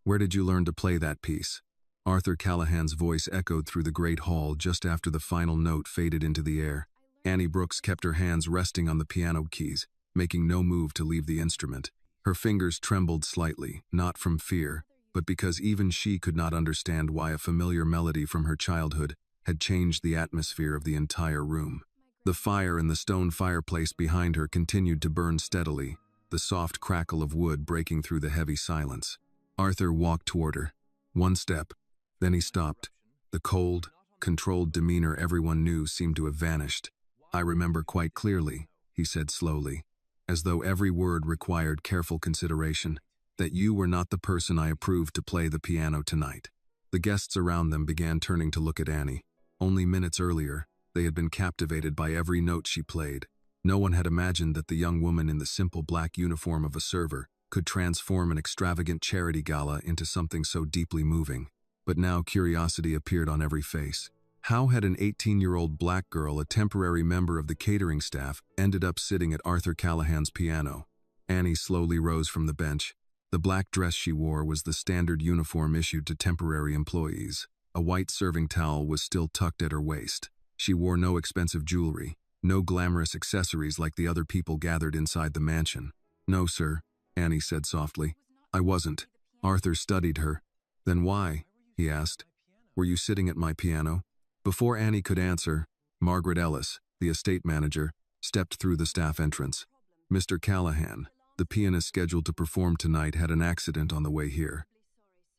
Where did you learn to play that piece? Arthur Callahan's voice echoed through the great hall just after the final note faded into the air. Annie Brooks kept her hands resting on the piano keys, making no move to leave the instrument. Her fingers trembled slightly, not from fear, but because even she could not understand why a familiar melody from her childhood had changed the atmosphere of the entire room. The fire in the stone fireplace behind her continued to burn steadily, the soft crackle of wood breaking through the heavy silence. Arthur walked toward her. One step, then he stopped. The cold, controlled demeanor everyone knew seemed to have vanished. "I remember quite clearly," he said slowly, as though every word required careful consideration, "that you were not the person I approved to play the piano tonight." The guests around them began turning to look at Annie. Only minutes earlier, they had been captivated by every note she played. No one had imagined that the young woman in the simple black uniform of a server could transform an extravagant charity gala into something so deeply moving. But now curiosity appeared on every face. How had an 18-year-old black girl, a temporary member of the catering staff, ended up sitting at Arthur Callahan's piano? Annie slowly rose from the bench. The black dress she wore was the standard uniform issued to temporary employees. A white serving towel was still tucked at her waist. She wore no expensive jewelry, no glamorous accessories like the other people gathered inside the mansion. "No, sir," Annie said softly. "I wasn't." Arthur studied her. "Then why?" he asked. "Were you sitting at my piano?" Before Annie could answer, Margaret Ellis, the estate manager, stepped through the staff entrance. "Mr. Callahan, the pianist scheduled to perform tonight, had an accident on the way here.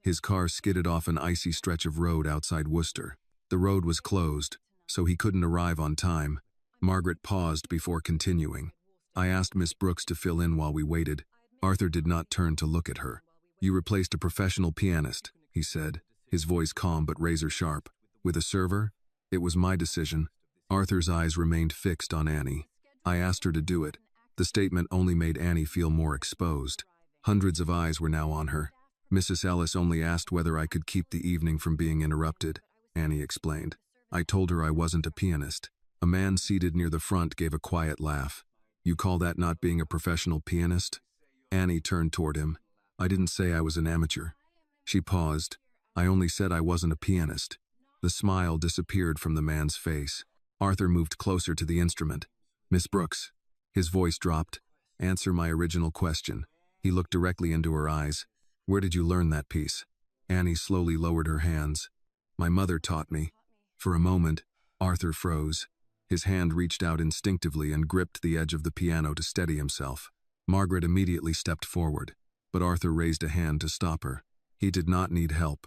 His car skidded off an icy stretch of road outside Worcester. The road was closed, so he couldn't arrive on time." Margaret paused before continuing. "I asked Miss Brooks to fill in while we waited." Arthur did not turn to look at her. "You replaced a professional pianist," he said, his voice calm but razor-sharp. "With a server? It was my decision." Arthur's eyes remained fixed on Annie. "I asked her to do it." The statement only made Annie feel more exposed. Hundreds of eyes were now on her. "Mrs. Ellis only asked whether I could keep the evening from being interrupted," Annie explained. "I told her I wasn't a pianist." A man seated near the front gave a quiet laugh. "You call that not being a professional pianist?" Annie turned toward him. "I didn't say I was an amateur." She paused. "I only said I wasn't a pianist." The smile disappeared from the man's face. Arthur moved closer to the instrument. "Miss Brooks." His voice dropped. "Answer my original question." He looked directly into her eyes. "Where did you learn that piece?" Annie slowly lowered her hands. "My mother taught me." For a moment, Arthur froze. His hand reached out instinctively and gripped the edge of the piano to steady himself. Margaret immediately stepped forward, but Arthur raised a hand to stop her. He did not need help.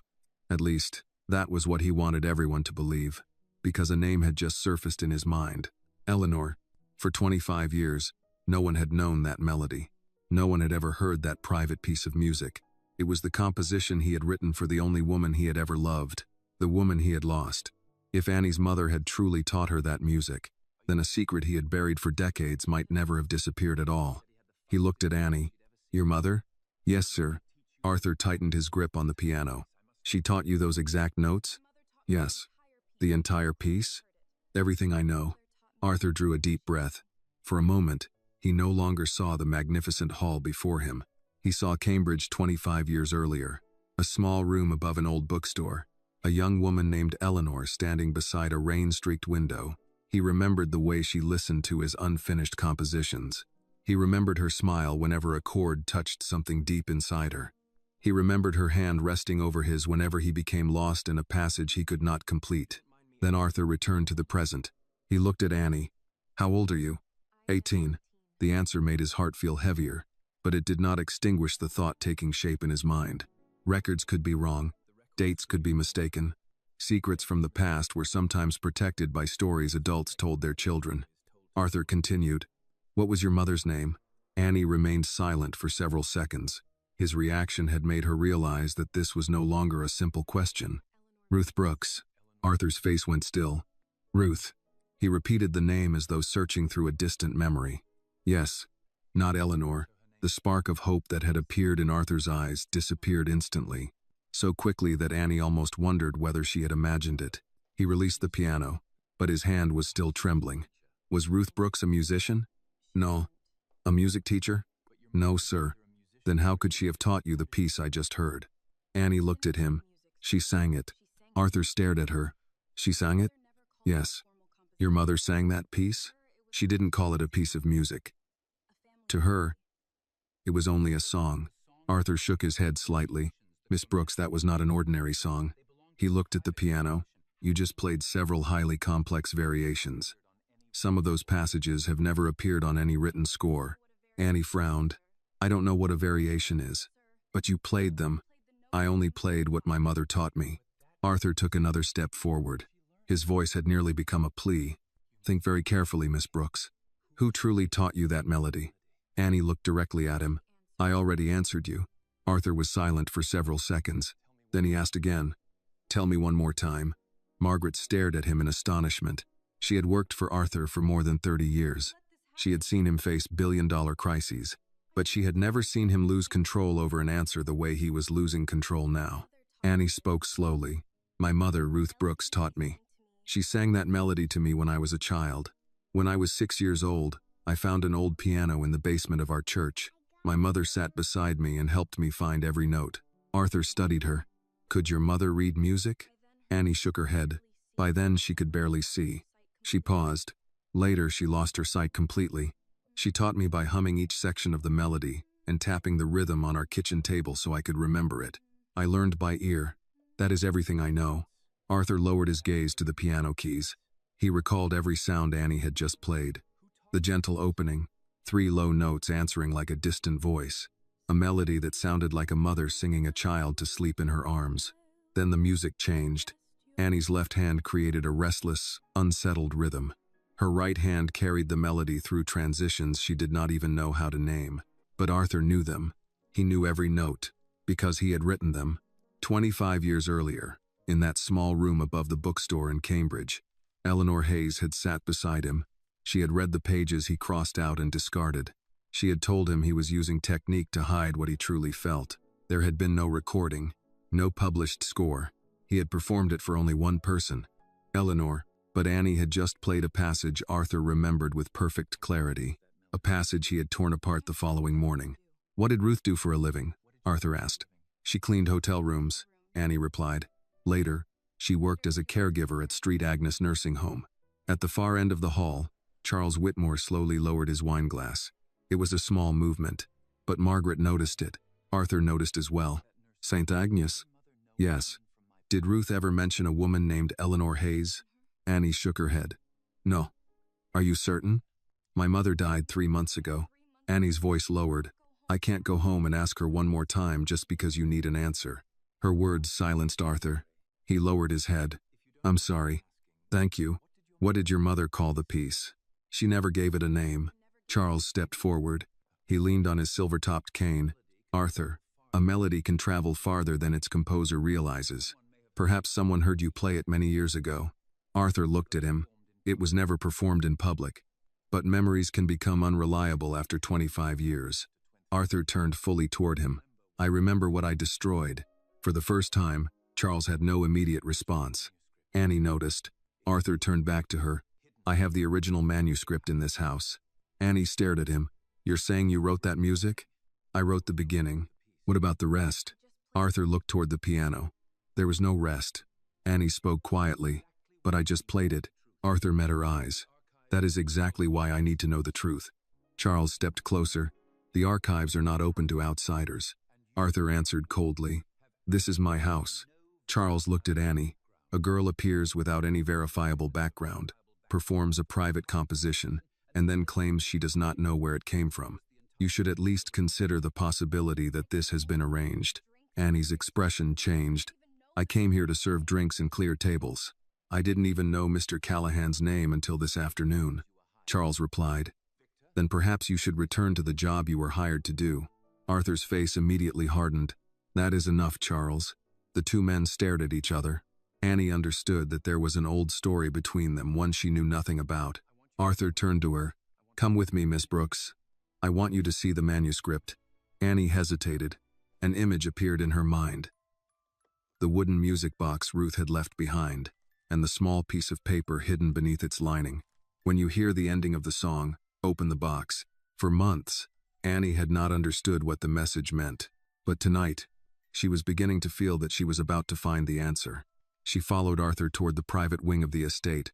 At least, that was what he wanted everyone to believe, because a name had just surfaced in his mind. Eleanor. For 25 years, no one had known that melody. No one had ever heard that private piece of music. It was the composition he had written for the only woman he had ever loved, the woman he had lost. If Annie's mother had truly taught her that music, then a secret he had buried for decades might never have disappeared at all. He looked at Annie. "Your mother?" "Yes, sir." Arthur tightened his grip on the piano. "She taught you those exact notes?" "Yes." "The entire piece?" "Everything I know." Arthur drew a deep breath. For a moment, he no longer saw the magnificent hall before him. He saw Cambridge 25 years earlier, a small room above an old bookstore, a young woman named Eleanor standing beside a rain-streaked window. He remembered the way she listened to his unfinished compositions. He remembered her smile whenever a chord touched something deep inside her. He remembered her hand resting over his whenever he became lost in a passage he could not complete. Then Arthur returned to the present. He looked at Annie. "How old are you?" 18. The answer made his heart feel heavier, but it did not extinguish the thought taking shape in his mind. Records could be wrong. Dates could be mistaken. Secrets from the past were sometimes protected by stories adults told their children. Arthur continued. "What was your mother's name?" Annie remained silent for several seconds. His reaction had made her realize that this was no longer a simple question. "Ruth Brooks." Arthur's face went still. "Ruth." He repeated the name as though searching through a distant memory. "Yes." Not Eleanor. The spark of hope that had appeared in Arthur's eyes disappeared instantly, so quickly that Annie almost wondered whether she had imagined it. He released the piano, but his hand was still trembling. "Was Ruth Brooks a musician?" "No." "A music teacher?" "No, sir." "Then how could she have taught you the piece I just heard?" Annie looked at him. She sang it. Arthur stared at her. She sang it? Yes. Your mother sang that piece? She didn't call it a piece of music. To her, it was only a song. Arthur shook his head slightly. Miss Brooks, that was not an ordinary song. He looked at the piano. You just played several highly complex variations. Some of those passages have never appeared on any written score. Annie frowned. I don't know what a variation is. But you played them. I only played what my mother taught me. Arthur took another step forward. His voice had nearly become a plea. Think very carefully, Miss Brooks. Who truly taught you that melody? Annie looked directly at him. I already answered you. Arthur was silent for several seconds. Then he asked again. Tell me one more time. Margaret stared at him in astonishment. She had worked for Arthur for more than 30 years. She had seen him face billion-dollar crises, but she had never seen him lose control over an answer the way he was losing control now. Annie spoke slowly. My mother, Ruth Brooks, taught me. She sang that melody to me when I was a child. When I was 6 years old, I found an old piano in the basement of our church. My mother sat beside me and helped me find every note. Arthur studied her. Could your mother read music? Annie shook her head. By then she could barely see. She paused. Later she lost her sight completely. She taught me by humming each section of the melody and tapping the rhythm on our kitchen table so I could remember it. I learned by ear. That is everything I know. Arthur lowered his gaze to the piano keys. He recalled every sound Annie had just played. The gentle opening, 3 low notes answering like a distant voice, a melody that sounded like a mother singing a child to sleep in her arms. Then the music changed. Annie's left hand created a restless, unsettled rhythm. Her right hand carried the melody through transitions she did not even know how to name. But Arthur knew them. He knew every note, because he had written them. 25 years earlier, in that small room above the bookstore in Cambridge, Eleanor Hayes had sat beside him. She had read the pages he crossed out and discarded. She had told him he was using technique to hide what he truly felt. There had been no recording, no published score. He had performed it for only one person, Eleanor, but Annie had just played a passage Arthur remembered with perfect clarity, a passage he had torn apart the following morning. What did Ruth do for a living? Arthur asked. She cleaned hotel rooms, Annie replied. Later, she worked as a caregiver at St. Agnes Nursing Home. At the far end of the hall, Charles Whitmore slowly lowered his wine glass. It was a small movement, but Margaret noticed it. Arthur noticed as well. St. Agnes? Yes. Did Ruth ever mention a woman named Eleanor Hayes? Annie shook her head. No. Are you certain? My mother died 3 months ago. Annie's voice lowered. I can't go home and ask her one more time just because you need an answer. Her words silenced Arthur. He lowered his head. I'm sorry. Thank you. What did your mother call the piece? She never gave it a name. Charles stepped forward. He leaned on his silver-topped cane. Arthur, a melody can travel farther than its composer realizes. Perhaps someone heard you play it many years ago. Arthur looked at him. It was never performed in public. But memories can become unreliable after 25 years. Arthur turned fully toward him. I remember what I destroyed. For the first time, Charles had no immediate response. Annie noticed. Arthur turned back to her. I have the original manuscript in this house. Annie stared at him. You're saying you wrote that music? I wrote the beginning. What about the rest? Arthur looked toward the piano. There was no rest. Annie spoke quietly. But I just played it. Arthur met her eyes. That is exactly why I need to know the truth. Charles stepped closer. The archives are not open to outsiders. Arthur answered coldly. This is my house. Charles looked at Annie. A girl appears without any verifiable background, performs a private composition, and then claims she does not know where it came from. You should at least consider the possibility that this has been arranged. Annie's expression changed. I came here to serve drinks and clear tables. I didn't even know Mr. Callahan's name until this afternoon. Charles replied. Then perhaps you should return to the job you were hired to do. Arthur's face immediately hardened. That is enough, Charles. The two men stared at each other. Annie understood that there was an old story between them, one she knew nothing about. Arthur turned to her. Come with me, Miss Brooks. I want you to see the manuscript. Annie hesitated. An image appeared in her mind. The wooden music box Ruth had left behind, and the small piece of paper hidden beneath its lining. When you hear the ending of the song, open the box. For months, Annie had not understood what the message meant. But tonight, She was beginning to feel that she was about to find the answer. She followed Arthur toward the private wing of the estate.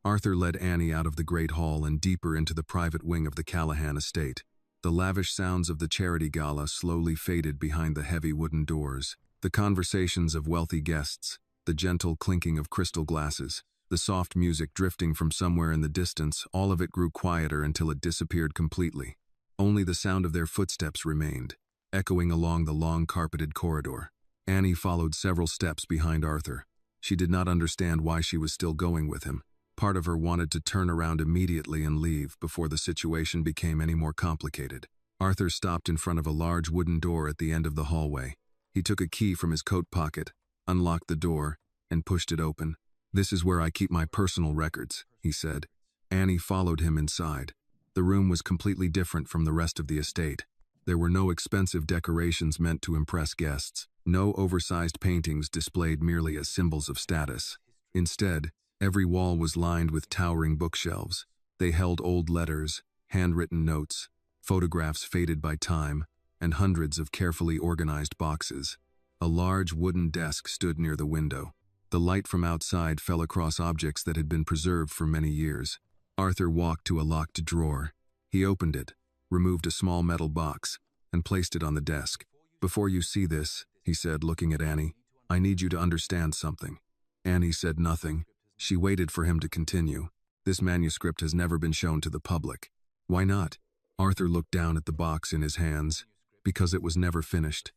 Arthur led Annie out of the great hall and deeper into the private wing of the Callahan estate. The lavish sounds of the charity gala slowly faded behind the heavy wooden doors. The conversations of wealthy guests, the gentle clinking of crystal glasses, the soft music drifting from somewhere in the distance, all of it grew quieter until it disappeared completely. Only the sound of their footsteps remained, echoing along the long carpeted corridor. Annie followed several steps behind Arthur. She did not understand why she was still going with him. Part of her wanted to turn around immediately and leave before the situation became any more complicated. Arthur stopped in front of a large wooden door at the end of the hallway. He took a key from his coat pocket, unlocked the door, and pushed it open. "This is where I keep my personal records," he said. Annie followed him inside. The room was completely different from the rest of the estate. There were no expensive decorations meant to impress guests. No oversized paintings displayed merely as symbols of status. Instead, every wall was lined with towering bookshelves. They held old letters, handwritten notes, photographs faded by time, and hundreds of carefully organized boxes. A large wooden desk stood near the window. The light from outside fell across objects that had been preserved for many years. Arthur walked to a locked drawer. He opened it, removed a small metal box, and placed it on the desk. "Before you see this," he said, looking at Annie, "I need you to understand something." Annie said nothing. She waited for him to continue. "This manuscript has never been shown to the public." "Why not?" Arthur looked down at the box in his hands. "Because it was never finished."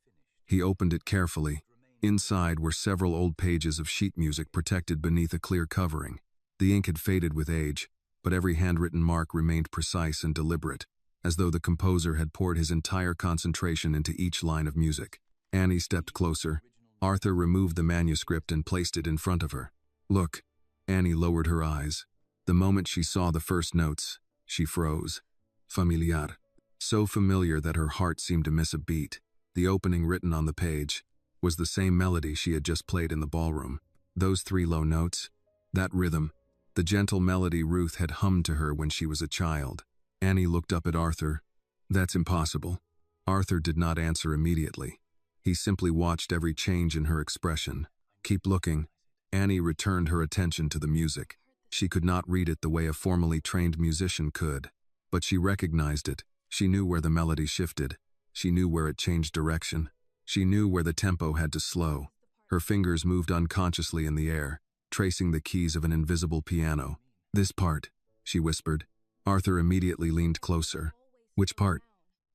He opened it carefully. Inside were several old pages of sheet music protected beneath a clear covering. The ink had faded with age, but every handwritten mark remained precise and deliberate, as though the composer had poured his entire concentration into each line of music. Annie stepped closer. Arthur removed the manuscript and placed it in front of her. "Look." Annie lowered her eyes. The moment she saw the first notes, she froze. Familiar. So familiar that her heart seemed to miss a beat. The opening written on the page was the same melody she had just played in the ballroom. Those 3 low notes, that rhythm, the gentle melody Ruth had hummed to her when she was a child. Annie looked up at Arthur. "That's impossible." Arthur did not answer immediately. He simply watched every change in her expression. "Keep looking." Annie returned her attention to the music. She could not read it the way a formally trained musician could, but she recognized it. She knew where the melody shifted. She knew where it changed direction. She knew where the tempo had to slow. Her fingers moved unconsciously in the air, tracing the keys of an invisible piano. "This part," she whispered. Arthur immediately leaned closer. "Which part?"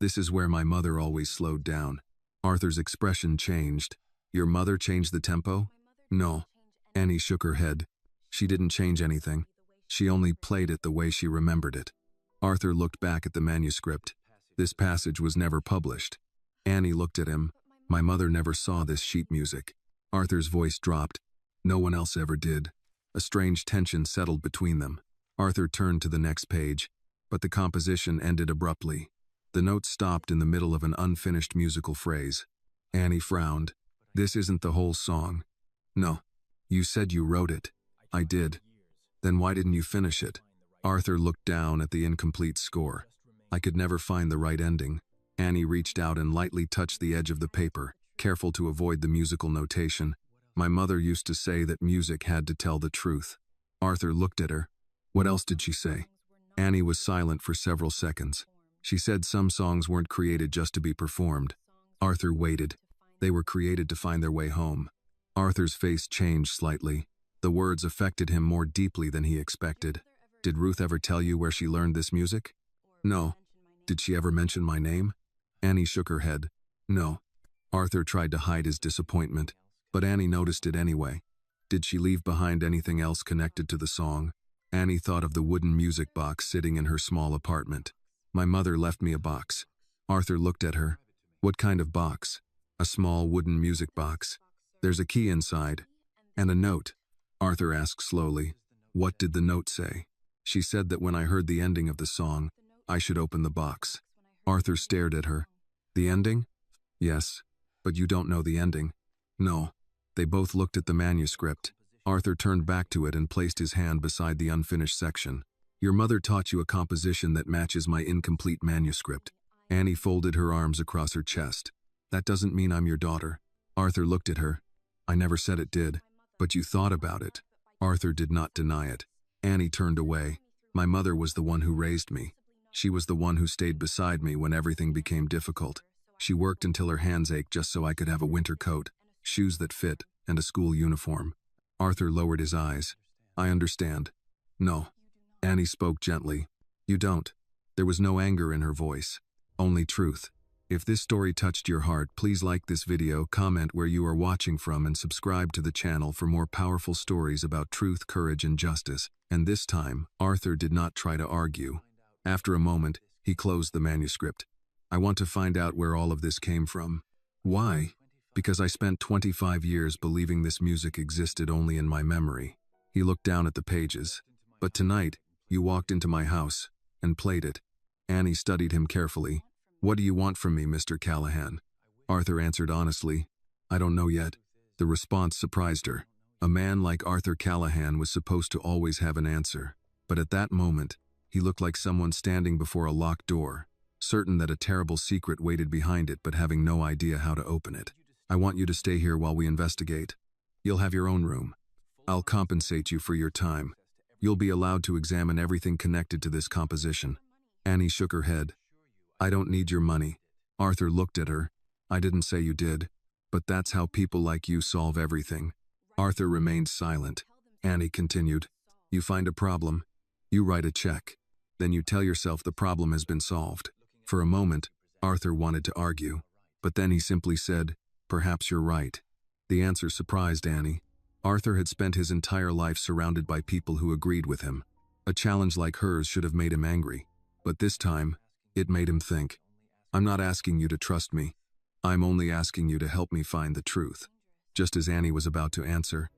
"This is where my mother always slowed down." Arthur's expression changed. "Your mother changed the tempo?" "No." Annie shook her head. "She didn't change anything. She only played it the way she remembered it." Arthur looked back at the manuscript. This passage was never published. Annie looked at him. "My mother never saw this sheet music." Arthur's voice dropped. "No one else ever did." A strange tension settled between them. Arthur turned to the next page, but the composition ended abruptly. The note stopped in the middle of an unfinished musical phrase. Annie frowned. "This isn't the whole song." "No. You said you wrote it." "I did." "Then why didn't you finish it?" Arthur looked down at the incomplete score. "I could never find the right ending." Annie reached out and lightly touched the edge of the paper, careful to avoid the musical notation. "My mother used to say that music had to tell the truth." Arthur looked at her. "What else did she say?" Annie was silent for several seconds. "She said some songs weren't created just to be performed." Arthur waited. "They were created to find their way home." Arthur's face changed slightly. The words affected him more deeply than he expected. "Did Ruth ever tell you where she learned this music?" "No." "Did she ever mention my name?" Annie shook her head. "No." Arthur tried to hide his disappointment, but Annie noticed it anyway. "Did she leave behind anything else connected to the song?" Annie thought of the wooden music box sitting in her small apartment. "My mother left me a box." Arthur looked at her. "What kind of box?" "A small wooden music box. There's a key inside." "And a note?" Arthur asked slowly. "What did the note say?" "She said that when I heard the ending of the song, I should open the box." Arthur stared at her. "The ending?" "Yes. But you don't know the ending." "No." They both looked at the manuscript. Arthur turned back to it and placed his hand beside the unfinished section. "Your mother taught you a composition that matches my incomplete manuscript." Annie folded her arms across her chest. "That doesn't mean I'm your daughter." Arthur looked at her. I never said it did. But you thought about it. Arthur did not deny it. Annie turned away. My mother was the one who raised me. She was the one who stayed beside me when everything became difficult. She worked until her hands ached just so I could have a winter coat, shoes that fit, and a school uniform. Arthur lowered his eyes. I understand. No. Annie spoke gently. You don't. There was no anger in her voice. Only truth. If this story touched your heart, please like this video, comment where you are watching from, and subscribe to the channel for more powerful stories about truth, courage, and justice. And this time, Arthur did not try to argue. After a moment, he closed the manuscript. I want to find out where all of this came from. Why? Because I spent 25 years believing this music existed only in my memory. He looked down at the pages. But tonight, you walked into my house and played it. Annie studied him carefully. What do you want from me, Mr. Callahan? Arthur answered honestly. I don't know yet. The response surprised her. A man like Arthur Callahan was supposed to always have an answer. But at that moment, he looked like someone standing before a locked door, certain that a terrible secret waited behind it but having no idea how to open it. I want you to stay here while we investigate. You'll have your own room. I'll compensate you for your time. You'll be allowed to examine everything connected to this composition. Annie shook her head. I don't need your money. Arthur looked at her. I didn't say you did, but that's how people like you solve everything. Arthur remained silent. Annie continued. You find a problem. You write a check. Then you tell yourself the problem has been solved. For a moment, Arthur wanted to argue, but then he simply said, perhaps you're right. The answer surprised Annie. Arthur had spent his entire life surrounded by people who agreed with him. A challenge like hers should have made him angry, but this time, it made him think. I'm not asking you to trust me. I'm only asking you to help me find the truth. Just as Annie was about to answer,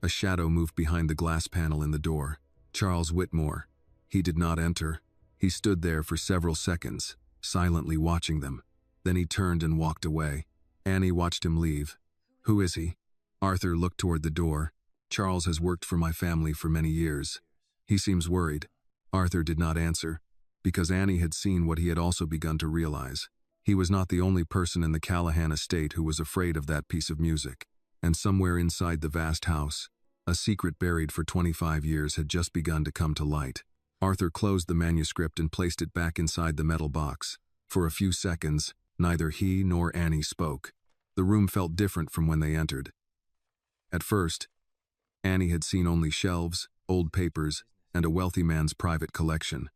a shadow moved behind the glass panel in the door. Charles Whitmore. He did not enter. He stood there for several seconds, silently watching them. Then he turned and walked away. Annie watched him leave. Who is he? Arthur looked toward the door. Charles has worked for my family for many years. He seems worried. Arthur did not answer, because Annie had seen what he had also begun to realize. He was not the only person in the Callahan estate who was afraid of that piece of music. And somewhere inside the vast house, a secret buried for 25 years had just begun to come to light. Arthur closed the manuscript and placed it back inside the metal box. For a few seconds, neither he nor Annie spoke. The room felt different from when they entered. At first, Annie had seen only shelves, old papers, and a wealthy man's private collection.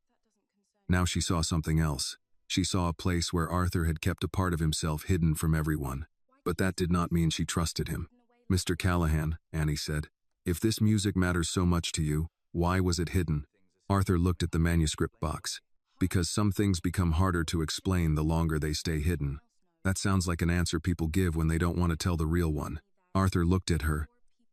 Now she saw something else. She saw a place where Arthur had kept a part of himself hidden from everyone. But that did not mean she trusted him. Mr. Callahan, Annie said, if this music matters so much to you, why was it hidden? Arthur looked at the manuscript box. Because some things become harder to explain the longer they stay hidden. That sounds like an answer people give when they don't want to tell the real one. Arthur looked at her.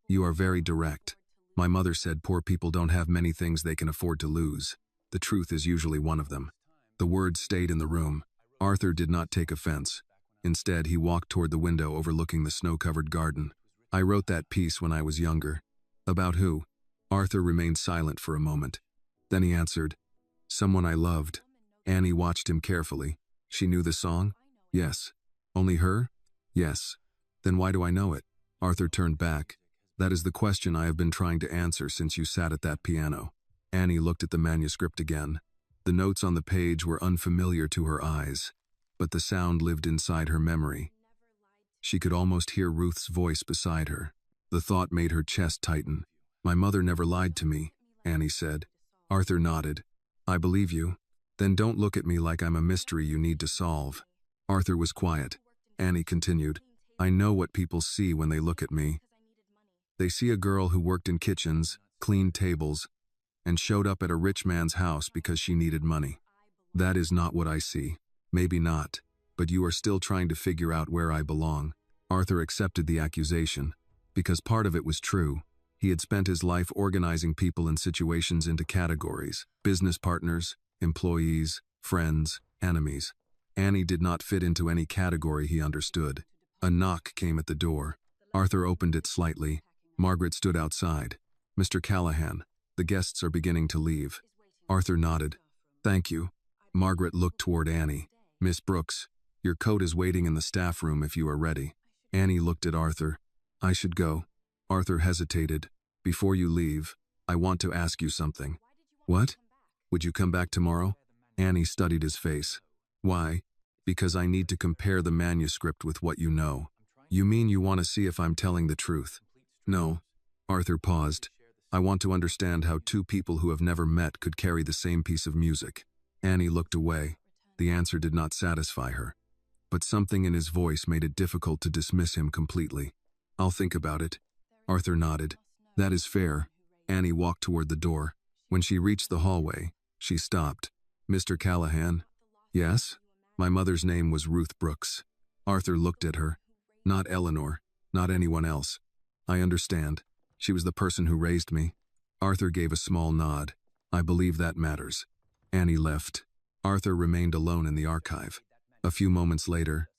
You are very direct. My mother said poor people don't have many things they can afford to lose. The truth is usually one of them. The words stayed in the room. Arthur did not take offense. Instead, he walked toward the window overlooking the snow-covered garden. I wrote that piece when I was younger. About who? Arthur remained silent for a moment. Then he answered, someone I loved. Annie watched him carefully. She knew the song? Yes. Only her? Yes. Then why do I know it? Arthur turned back. That is the question I have been trying to answer since you sat at that piano. Annie looked at the manuscript again. The notes on the page were unfamiliar to her eyes, but the sound lived inside her memory. She could almost hear Ruth's voice beside her. The thought made her chest tighten. My mother never lied to me, Annie said. Arthur nodded. I believe you. Then don't look at me like I'm a mystery you need to solve. Arthur was quiet. Annie continued. I know what people see when they look at me. They see a girl who worked in kitchens, cleaned tables, and showed up at a rich man's house because she needed money. That is not what I see. Maybe not, but you are still trying to figure out where I belong. Arthur accepted the accusation, because part of it was true. He had spent his life organizing people and situations into categories: business partners, employees, friends, enemies. Annie did not fit into any category he understood. A knock came at the door. Arthur opened it slightly. Margaret stood outside. Mr. Callahan, the guests are beginning to leave. Arthur nodded. Thank you. Margaret looked toward Annie. Miss Brooks, your coat is waiting in the staff room if you are ready. Annie looked at Arthur. I should go. Arthur hesitated. Before you leave, I want to ask you something. What? Would you come back tomorrow? Annie studied his face. Why? Because I need to compare the manuscript with what you know. You mean you want to see if I'm telling the truth? No. Arthur paused. I want to understand how two people who have never met could carry the same piece of music. Annie looked away. The answer did not satisfy her. But something in his voice made it difficult to dismiss him completely. I'll think about it. Arthur nodded. That is fair. Annie walked toward the door. When she reached the hallway, she stopped. Mr. Callahan? Yes? My mother's name was Ruth Brooks. Arthur looked at her. Not Eleanor. Not anyone else. I understand. She was the person who raised me. Arthur gave a small nod. I believe that matters. Annie left. Arthur remained alone in the archive. A few moments later,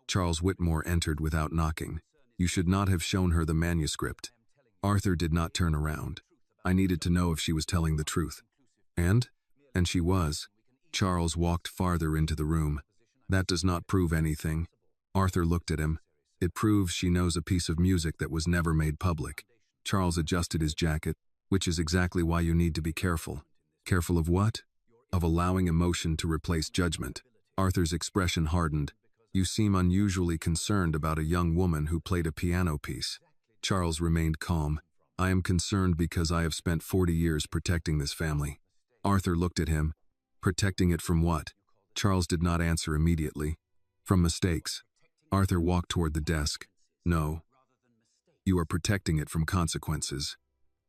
Charles Whitmore entered without knocking. You should not have shown her the manuscript. Arthur did not turn around. I needed to know if she was telling the truth. And she was. Charles walked farther into the room. That does not prove anything. Arthur looked at him. It proves she knows a piece of music that was never made public. Charles adjusted his jacket, which is exactly why you need to be careful. Careful of what? Of allowing emotion to replace judgment. Arthur's expression hardened. You seem unusually concerned about a young woman who played a piano piece. Charles remained calm. I am concerned because I have spent 40 years protecting this family. Arthur looked at him. Protecting it from what? Charles did not answer immediately. From mistakes. Arthur walked toward the desk. No. You are protecting it from consequences.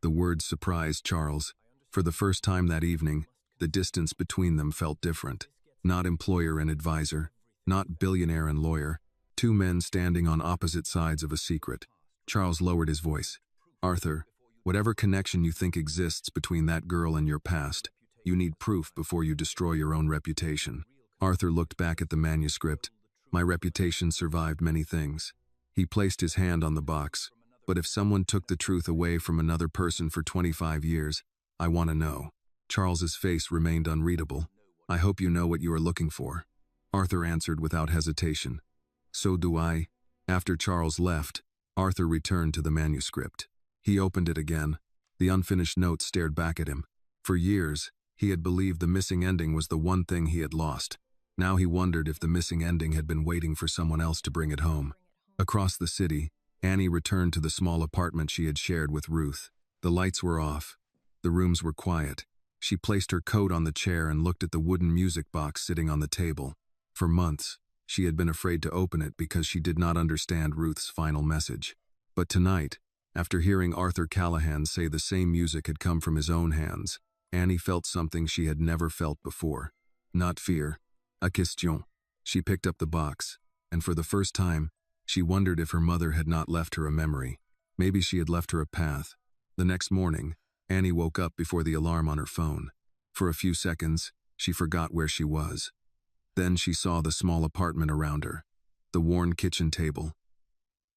The words surprised Charles. For the first time that evening, the distance between them felt different. Not employer and advisor. Not billionaire and lawyer. Two men standing on opposite sides of a secret. Charles lowered his voice. Arthur, whatever connection you think exists between that girl and your past, you need proof before you destroy your own reputation. Arthur looked back at the manuscript. My reputation survived many things. He placed his hand on the box. But if someone took the truth away from another person for 25 years, I want to know. Charles's face remained unreadable. I hope you know what you are looking for. Arthur answered without hesitation. So do I. After Charles left, Arthur returned to the manuscript. He opened it again. The unfinished note stared back at him. For years, he had believed the missing ending was the one thing he had lost. Now he wondered if the missing ending had been waiting for someone else to bring it home. Across the city, Annie returned to the small apartment she had shared with Ruth. The lights were off. The rooms were quiet. She placed her coat on the chair and looked at the wooden music box sitting on the table. For months, she had been afraid to open it because she did not understand Ruth's final message. But tonight, after hearing Arthur Callahan say the same music had come from his own hands, Annie felt something she had never felt before. Not fear. A question. She picked up the box, and for the first time, she wondered if her mother had not left her a memory. Maybe she had left her a path. The next morning, Annie woke up before the alarm on her phone. For a few seconds, she forgot where she was. Then she saw the small apartment around her, the worn kitchen table,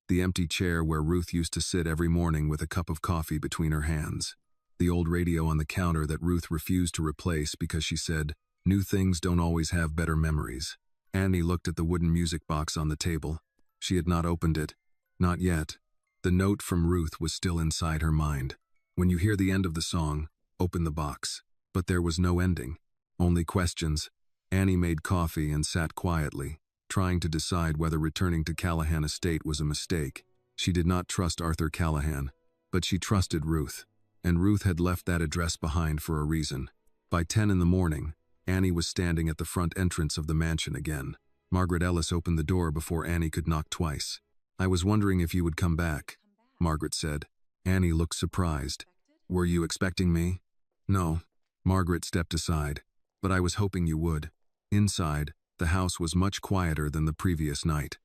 the empty chair where Ruth used to sit every morning with a cup of coffee between her hands, the old radio on the counter that Ruth refused to replace because she said, new things don't always have better memories. Annie looked at the wooden music box on the table. She had not opened it. Not yet. The note from Ruth was still inside her mind. When you hear the end of the song, open the box. But there was no ending. Only questions. Annie made coffee and sat quietly, trying to decide whether returning to Callahan Estate was a mistake. She did not trust Arthur Callahan, but she trusted Ruth. And Ruth had left that address behind for a reason. By 10 in the morning, Annie was standing at the front entrance of the mansion again. Margaret Ellis opened the door before Annie could knock twice. I was wondering if you would come back, Margaret said. Annie looked surprised. Were you expecting me? No. Margaret stepped aside. But I was hoping you would. Inside, the house was much quieter than the previous night.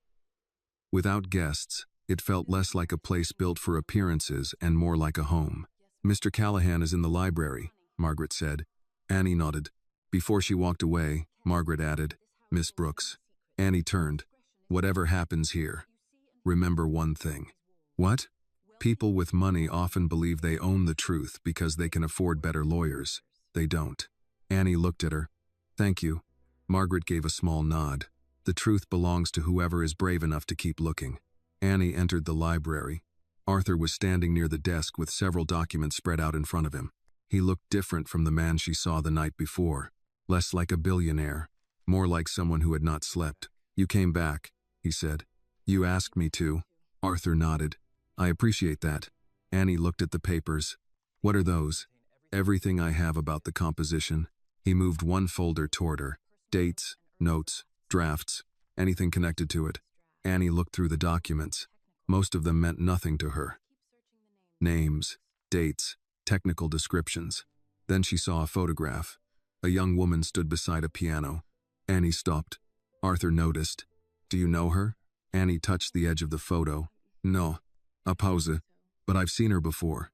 Without guests, it felt less like a place built for appearances and more like a home. Mr. Callahan is in the library, Margaret said. Annie nodded. Before she walked away, Margaret added, Miss Brooks. Annie turned. Whatever happens here, remember one thing. What? People with money often believe they own the truth because they can afford better lawyers. They don't. Annie looked at her. Thank you. Margaret gave a small nod. The truth belongs to whoever is brave enough to keep looking. Annie entered the library. Arthur was standing near the desk with several documents spread out in front of him. He looked different from the man she saw the night before. Less like a billionaire, more like someone who had not slept. "You came back," he said. "You asked me to." Arthur nodded. "I appreciate that." Annie looked at the papers. "What are those?" "Everything I have about the composition." He moved one folder toward her. "Dates, notes, drafts, anything connected to it." Annie looked through the documents. Most of them meant nothing to her. Names, dates, technical descriptions. Then she saw a photograph. A young woman stood beside a piano. Annie stopped. Arthur noticed. "Do you know her?" Annie touched the edge of the photo. "No." A pause. "But I've seen her before."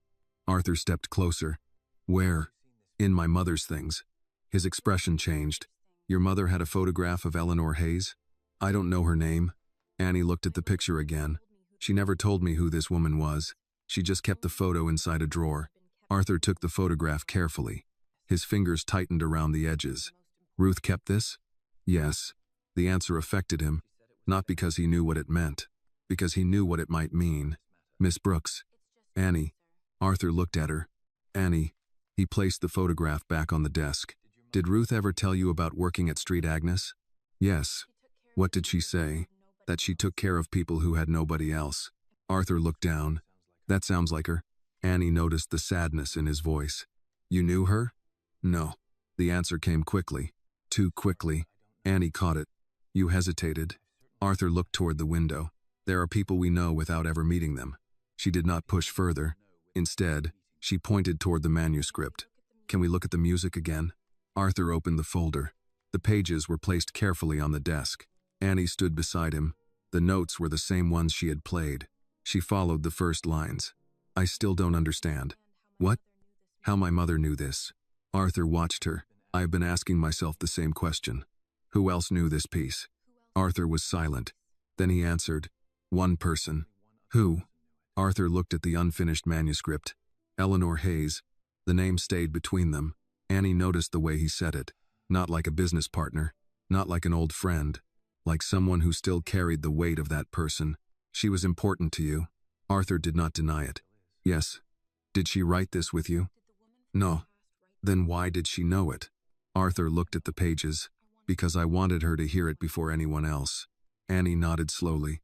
Arthur stepped closer. "Where?" "In my mother's things." His expression changed. "Your mother had a photograph of Eleanor Hayes?" "I don't know her name." Annie looked at the picture again. "She never told me who this woman was. She just kept the photo inside a drawer." Arthur took the photograph carefully. His fingers tightened around the edges. "Ruth kept this?" "Yes." The answer affected him, not because he knew what it meant, because he knew what it might mean. "Miss Brooks." "Annie." Arthur looked at her. "Annie." He placed the photograph back on the desk. "Did Ruth ever tell you about working at Street Agnes?" "Yes." "What did she say?" "That she took care of people who had nobody else." Arthur looked down. "That sounds like her." Annie noticed the sadness in his voice. "You knew her?" "No." The answer came quickly. Too quickly. Annie caught it. "You hesitated." Arthur looked toward the window. "There are people we know without ever meeting them." She did not push further. Instead, she pointed toward the manuscript. "Can we look at the music again?" Arthur opened the folder. The pages were placed carefully on the desk. Annie stood beside him. The notes were the same ones she had played. She followed the first lines. "I still don't understand." "What?" "How my mother knew this." Arthur watched her. "I have been asking myself the same question. Who else knew this piece?" Arthur was silent. Then he answered, "One person." "Who?" Arthur looked at the unfinished manuscript. "Eleanor Hayes." The name stayed between them. Annie noticed the way he said it. Not like a business partner. Not like an old friend. Like someone who still carried the weight of that person. "She was important to you." Arthur did not deny it. "Yes." "Did she write this with you?" "No." "Then why did she know it?" Arthur looked at the pages. "Because I wanted her to hear it before anyone else." Annie nodded slowly.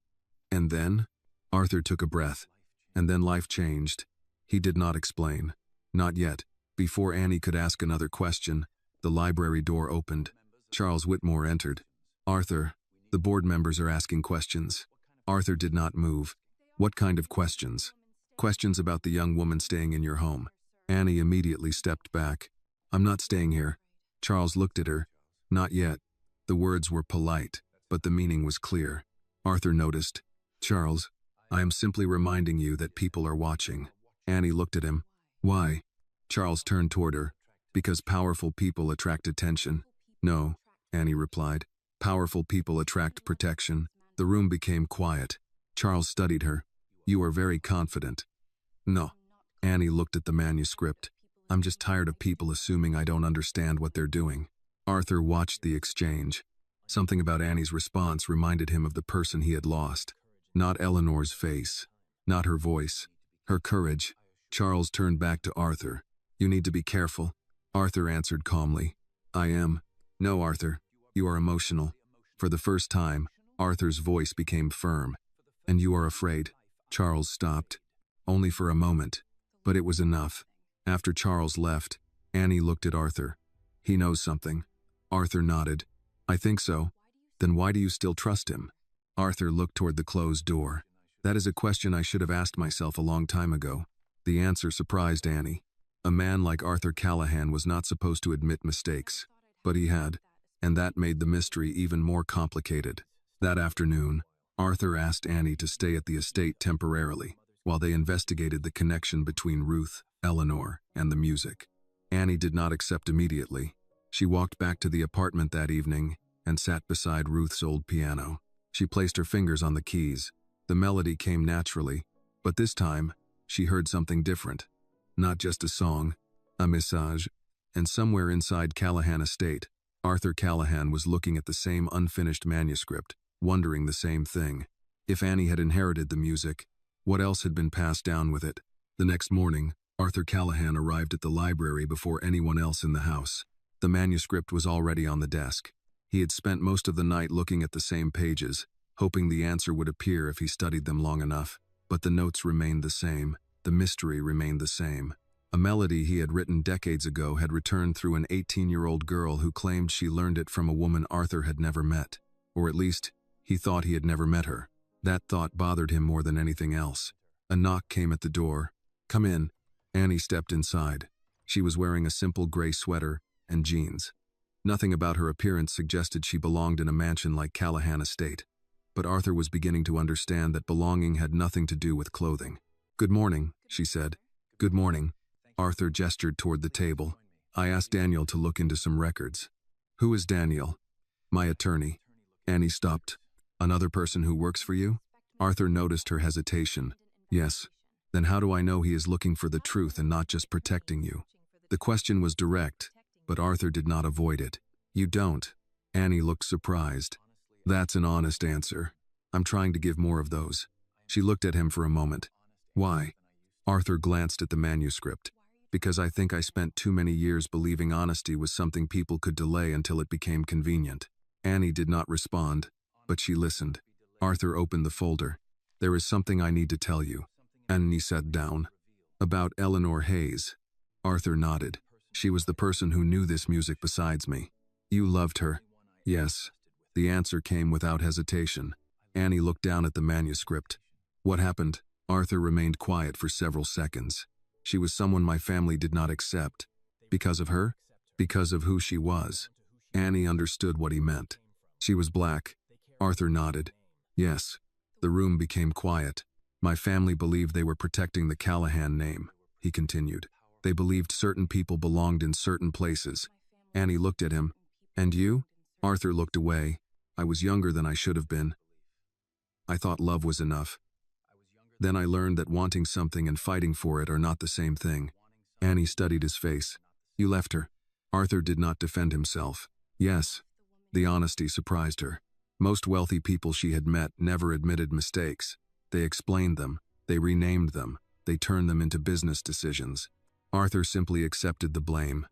"And then?" Arthur took a breath. "And then life changed." He did not explain. Not yet. Before Annie could ask another question, the library door opened. Charles Whitmore entered. "Arthur, the board members are asking questions." Arthur did not move. "What kind of questions?" "Questions about the young woman staying in your home." Annie immediately stepped back. "I'm not staying here." Charles looked at her. "Not yet." The words were polite, but the meaning was clear. Arthur noticed. "Charles, I am simply reminding you that people are watching." Annie looked at him. "Why?" Charles turned toward her. "Because powerful people attract attention." "No," Annie replied. "Powerful people attract protection." The room became quiet. Charles studied her. "You are very confident." "No." Annie looked at the manuscript. "I'm just tired of people assuming I don't understand what they're doing." Arthur watched the exchange. Something about Annie's response reminded him of the person he had lost. Not Eleanor's face. Not her voice. Her courage. Charles turned back to Arthur. "You need to be careful." Arthur answered calmly. "I am." "No, Arthur. You are emotional." For the first time, Arthur's voice became firm. "And you are afraid." Charles stopped. Only for a moment. But it was enough. After Charles left, Annie looked at Arthur. "He knows something." Arthur nodded. "I think so." "Then why do you still trust him?" Arthur looked toward the closed door. "That is a question I should have asked myself a long time ago." The answer surprised Annie. A man like Arthur Callahan was not supposed to admit mistakes. But he had. And that made the mystery even more complicated. That afternoon, Arthur asked Annie to stay at the estate temporarily, while they investigated the connection between Ruth, Eleanor, and the music. Annie did not accept immediately. She walked back to the apartment that evening and sat beside Ruth's old piano. She placed her fingers on the keys. The melody came naturally, but this time, she heard something different. Not just a song, a message. And somewhere inside Callahan Estate, Arthur Callahan was looking at the same unfinished manuscript, wondering the same thing. If Annie had inherited the music, what else had been passed down with it? The next morning, Arthur Callahan arrived at the library before anyone else in the house. The manuscript was already on the desk. He had spent most of the night looking at the same pages, hoping the answer would appear if he studied them long enough. But the notes remained the same. The mystery remained the same. A melody he had written decades ago had returned through an 18-year-old girl who claimed she learned it from a woman Arthur had never met. Or at least, he thought he had never met her. That thought bothered him more than anything else. A knock came at the door. "Come in." Annie stepped inside. She was wearing a simple gray sweater and jeans. Nothing about her appearance suggested she belonged in a mansion like Callahan Estate. But Arthur was beginning to understand that belonging had nothing to do with clothing. "Good morning," she said. "Good morning." Arthur gestured toward the table. "I asked Daniel to look into some records." "Who is Daniel?" "My attorney." Annie stopped. "Another person who works for you?" Arthur noticed her hesitation. "Yes." "Then how do I know he is looking for the truth and not just protecting you?" The question was direct, but Arthur did not avoid it. "You don't." Annie looked surprised. "That's an honest answer. I'm trying to give more of those." She looked at him for a moment. "Why?" Arthur glanced at the manuscript. "Because I think I spent too many years believing honesty was something people could delay until it became convenient." Annie did not respond, but she listened. Arthur opened the folder. "There is something I need to tell you." Annie sat down. "About Eleanor Hayes." Arthur nodded. "She was the person who knew this music besides me." "You loved her?" "Yes." The answer came without hesitation. Annie looked down at the manuscript. "What happened?" Arthur remained quiet for several seconds. "She was someone my family did not accept." "Because of her?" "Because of who she was." Annie understood what he meant. "She was black." Arthur nodded. "Yes." The room became quiet. "My family believed they were protecting the Callahan name," he continued. "They believed certain people belonged in certain places." Annie looked at him. "And you?" Arthur looked away. "I was younger than I should have been. I thought love was enough. Then I learned that wanting something and fighting for it are not the same thing." Annie studied his face. "You left her." Arthur did not defend himself. "Yes." The honesty surprised her. Most wealthy people she had met never admitted mistakes. They explained them. They renamed them. They turned them into business decisions. Arthur simply accepted the blame.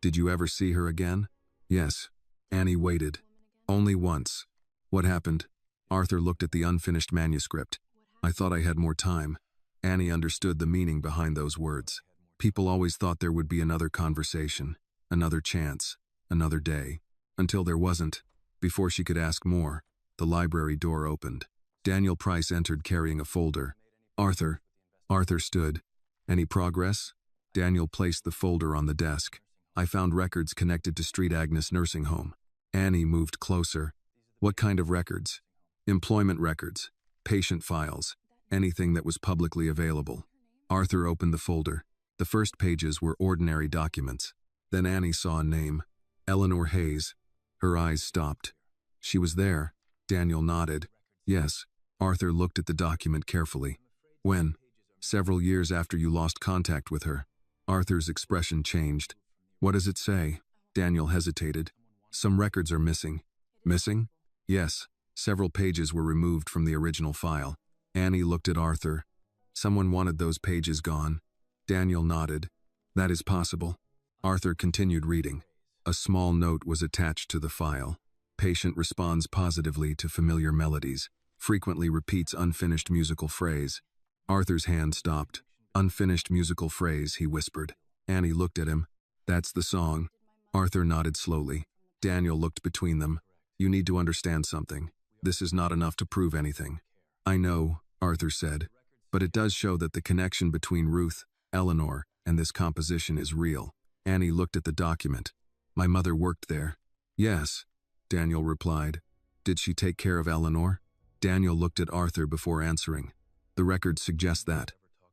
"Did you ever see her again?" "Yes." Annie waited. "Only once." "What happened?" Arthur looked at the unfinished manuscript. "I thought I had more time." Annie understood the meaning behind those words. People always thought there would be another conversation, another chance, another day. Until there wasn't. Before she could ask more, the library door opened. Daniel Price entered carrying a folder. "Arthur." Arthur stood. "Any progress?" Daniel placed the folder on the desk. "I found records connected to Street Agnes nursing home." Annie moved closer. "What kind of records?" "Employment records, patient files, anything that was publicly available." Arthur opened the folder. The first pages were ordinary documents. Then Annie saw a name. Eleanor Hayes. Her eyes stopped. "She was there." Daniel nodded. "Yes." Arthur looked at the document carefully. "When?" "Several years after you lost contact with her." Arthur's expression changed. "What does it say?" Daniel hesitated. "Some records are missing." "Missing?" "Yes." Several pages were removed from the original file. Annie looked at Arthur. "Someone wanted those pages gone." Daniel nodded. "That is possible." Arthur continued reading. A small note was attached to the file. "Patient responds positively to familiar melodies. Frequently repeats unfinished musical phrase." Arthur's hand stopped. "Unfinished musical phrase," he whispered. Annie looked at him. "That's the song." Arthur nodded slowly. Daniel looked between them. "You need to understand something. This is not enough to prove anything." "I know," Arthur said. "But it does show that the connection between Ruth, Eleanor, and this composition is real." Annie looked at the document. "My mother worked there." "Yes," Daniel replied. "Did she take care of Eleanor?" Daniel looked at Arthur before answering. "The records suggest that."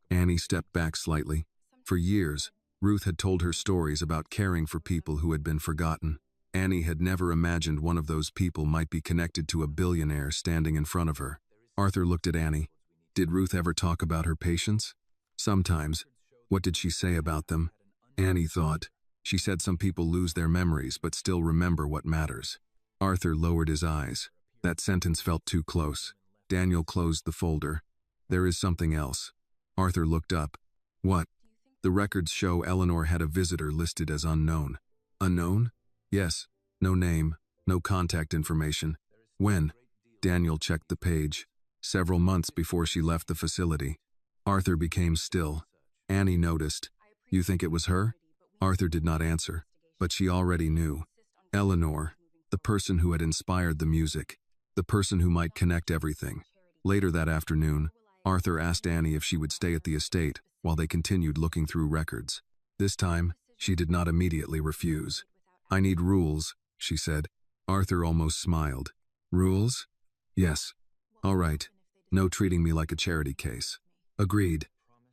Annie stepped back slightly. For years, Ruth had told her stories about caring for people who had been forgotten. Annie had never imagined one of those people might be connected to a billionaire standing in front of her. Arthur looked at Annie. "Did Ruth ever talk about her patients?" "Sometimes." "What did she say about them?" Annie thought. "She said some people lose their memories but still remember what matters." Arthur lowered his eyes. That sentence felt too close. Daniel closed the folder. There is something else. Arthur looked up. What? The records show Eleanor had a visitor listed as unknown. Unknown? Yes. No name, no contact information. When? Daniel checked the page. Several months before she left the facility. Arthur became still. Annie noticed. You think it was her? Arthur did not answer, but she already knew. Eleanor, the person who had inspired the music, the person who might connect everything. Later that afternoon, Arthur asked Annie if she would stay at the estate while they continued looking through records. This time, she did not immediately refuse. I need rules, she said. Arthur almost smiled. Rules? Yes. All right. No treating me like a charity case. Agreed.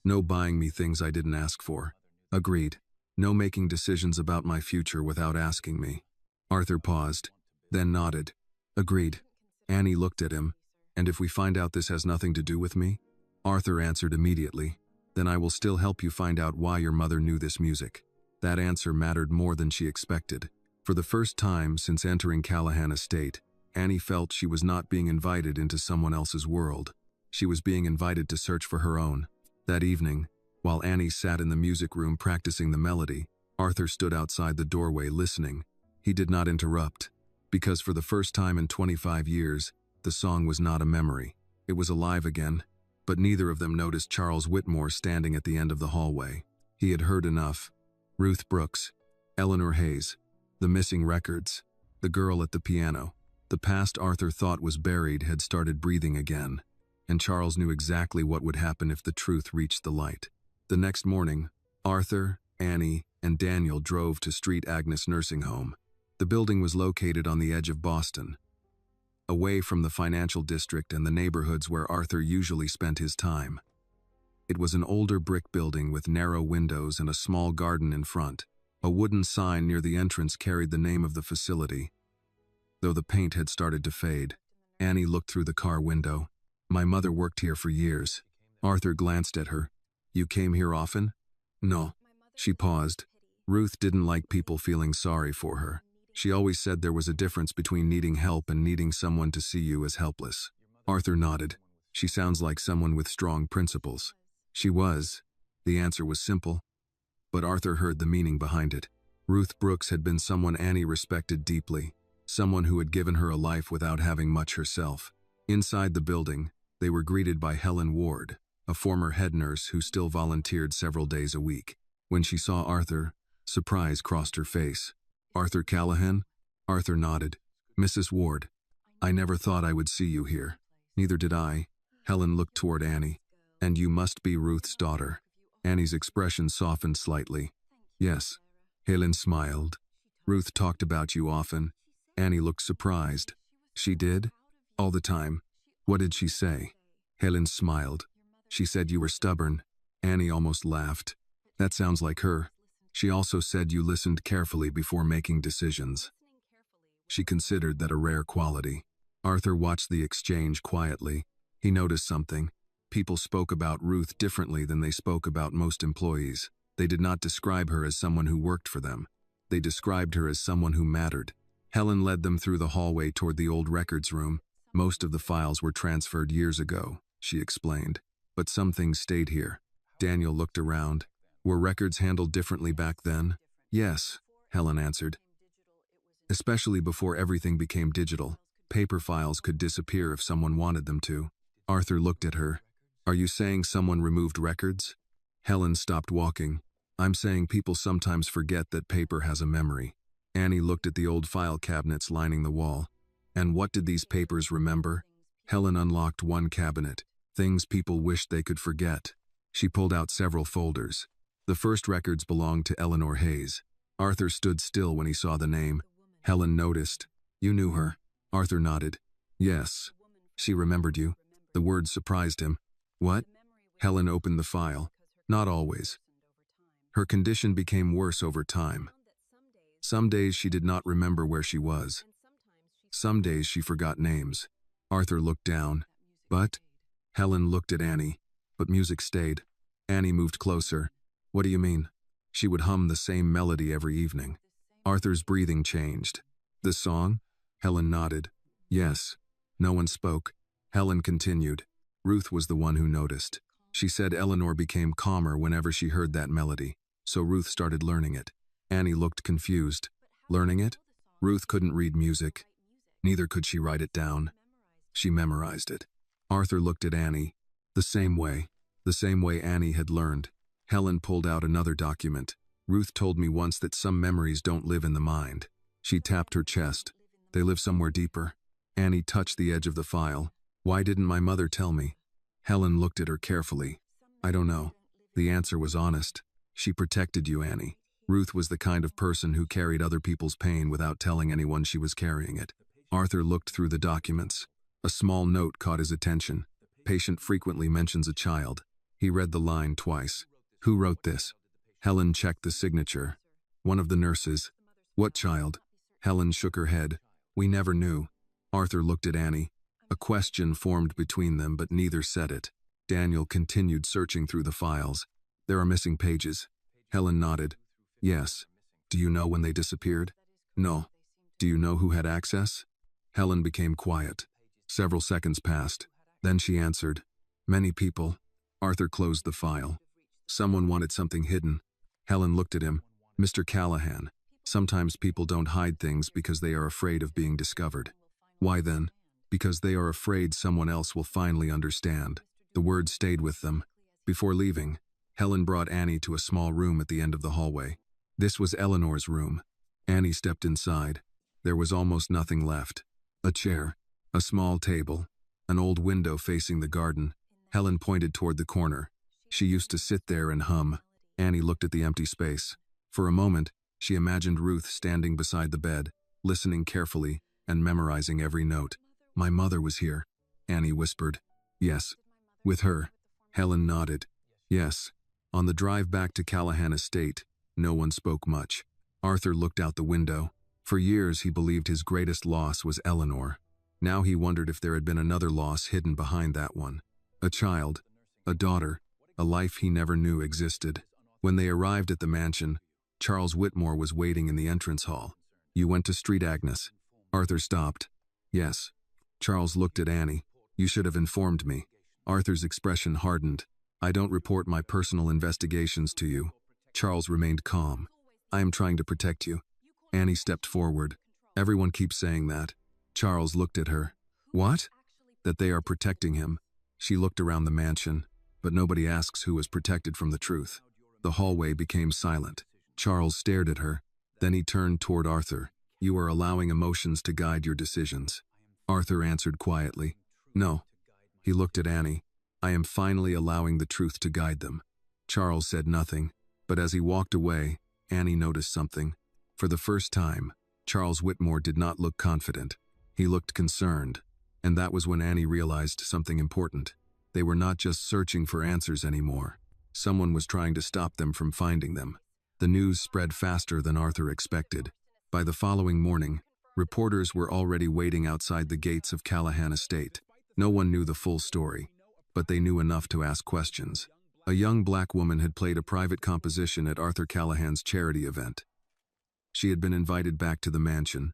No buying me things I didn't ask for. Agreed. No making decisions about my future without asking me. Arthur paused, then nodded. Agreed. Annie looked at him. And if we find out this has nothing to do with me? Arthur answered immediately. Then I will still help you find out why your mother knew this music. That answer mattered more than she expected. For the first time since entering Callahan Estate, Annie felt she was not being invited into someone else's world. She was being invited to search for her own. That evening, while Annie sat in the music room practicing the melody, Arthur stood outside the doorway listening. He did not interrupt, because for the first time in 25 years, the song was not a memory. It was alive again, but neither of them noticed Charles Whitmore standing at the end of the hallway. He had heard enough. Ruth Brooks, Eleanor Hayes, the missing records, the girl at the piano. The past Arthur thought was buried had started breathing again, and Charles knew exactly what would happen if the truth reached the light. The next morning, Arthur, Annie, and Daniel drove to Street Agnes Nursing Home. The building was located on the edge of Boston, away from the financial district and the neighborhoods where Arthur usually spent his time. It was an older brick building with narrow windows and a small garden in front. A wooden sign near the entrance carried the name of the facility. Though the paint had started to fade, Annie looked through the car window. My mother worked here for years. Arthur glanced at her. You came here often? No. She paused. Ruth didn't like people feeling sorry for her. She always said there was a difference between needing help and needing someone to see you as helpless. Arthur nodded. She sounds like someone with strong principles. She was. The answer was simple, but Arthur heard the meaning behind it. Ruth Brooks had been someone Annie respected deeply, someone who had given her a life without having much herself. Inside the building, they were greeted by Helen Ward, a former head nurse who still volunteered several days a week. When she saw Arthur, surprise crossed her face. Arthur Callahan? Arthur nodded. Mrs. Ward, I never thought I would see you here. Neither did I. Helen looked toward Annie. And you must be Ruth's daughter. Annie's expression softened slightly. Yes. Helen smiled. Ruth talked about you often. Annie looked surprised. She did? All the time. What did she say? Helen smiled. She said you were stubborn. Annie almost laughed. That sounds like her. She also said you listened carefully before making decisions. She considered that a rare quality. Arthur watched the exchange quietly. He noticed something. People spoke about Ruth differently than they spoke about most employees. They did not describe her as someone who worked for them. They described her as someone who mattered. Helen led them through the hallway toward the old records room. Most of the files were transferred years ago, she explained. But some things stayed here. Daniel looked around. Were records handled differently back then? Yes, Helen answered. Especially before everything became digital. Paper files could disappear if someone wanted them to. Arthur looked at her. Are you saying someone removed records? Helen stopped walking. I'm saying people sometimes forget that paper has a memory. Annie looked at the old file cabinets lining the wall. And what did these papers remember? Helen unlocked one cabinet. Things people wished they could forget. She pulled out several folders. The first records belonged to Eleanor Hayes. Arthur stood still when he saw the name. Helen noticed. You knew her. Arthur nodded. Yes. She remembered you. The words surprised him. What? Helen opened the file. Not always. Her condition became worse over time. Some days she did not remember where she was. Some days she forgot names. Arthur looked down. But? Helen looked at Annie. But music stayed. Annie moved closer. What do you mean? She would hum the same melody every evening. Arthur's breathing changed. The song? Helen nodded. Yes. No one spoke. Helen continued. Ruth was the one who noticed. She said Eleanor became calmer whenever she heard that melody, so Ruth started learning it. Annie looked confused. Learning it? Ruth couldn't read music. Neither could she write it down. She memorized it. Arthur looked at Annie. The same way Annie had learned. Helen pulled out another document. Ruth told me once that some memories don't live in the mind. She tapped her chest. They live somewhere deeper. Annie touched the edge of the file. Why didn't my mother tell me? Helen looked at her carefully. I don't know. The answer was honest. She protected you, Annie. Ruth was the kind of person who carried other people's pain without telling anyone she was carrying it. Arthur looked through the documents. A small note caught his attention. Patient frequently mentions a child. He read the line twice. Who wrote this? Helen checked the signature. One of the nurses. What child? Helen shook her head. We never knew. Arthur looked at Annie. A question formed between them, but neither said it. Daniel continued searching through the files. There are missing pages. Helen nodded. Yes. Do you know when they disappeared? No. Do you know who had access? Helen became quiet. Several seconds passed. Then she answered. Many people. Arthur closed the file. Someone wanted something hidden. Helen looked at him. Mr. Callahan. Sometimes people don't hide things because they are afraid of being discovered. Why then? Because they are afraid someone else will finally understand. The words stayed with them. Before leaving, Helen brought Annie to a small room at the end of the hallway. This was Eleanor's room. Annie stepped inside. There was almost nothing left. A chair, a small table, an old window facing the garden. Helen pointed toward the corner. She used to sit there and hum. Annie looked at the empty space. For a moment, she imagined Ruth standing beside the bed, listening carefully and memorizing every note. My mother was here, Annie whispered. Yes. With her. Helen nodded. Yes. On the drive back to Callahan Estate, no one spoke much. Arthur looked out the window. For years he believed his greatest loss was Eleanor. Now he wondered if there had been another loss hidden behind that one. A child, a daughter, a life he never knew existed. When they arrived at the mansion, Charles Whitmore was waiting in the entrance hall. You went to Street Agnes. Arthur stopped. Yes. Charles looked at Annie. You should have informed me. Arthur's expression hardened. I don't report my personal investigations to you. Charles remained calm. I am trying to protect you. Annie stepped forward. Everyone keeps saying that. Charles looked at her. What? That they are protecting him. She looked around the mansion, but nobody asks who is protected from the truth. The hallway became silent. Charles stared at her. Then he turned toward Arthur. You are allowing emotions to guide your decisions. Arthur answered quietly. No. He looked at Annie. I am finally allowing the truth to guide them. Charles said nothing, but as he walked away, Annie noticed something. For the first time, Charles Whitmore did not look confident. He looked concerned, and that was when Annie realized something important. They were not just searching for answers anymore. Someone was trying to stop them from finding them. The news spread faster than Arthur expected. By the following morning, reporters were already waiting outside the gates of Callahan Estate. No one knew the full story, but they knew enough to ask questions. A young black woman had played a private composition at Arthur Callahan's charity event. She had been invited back to the mansion.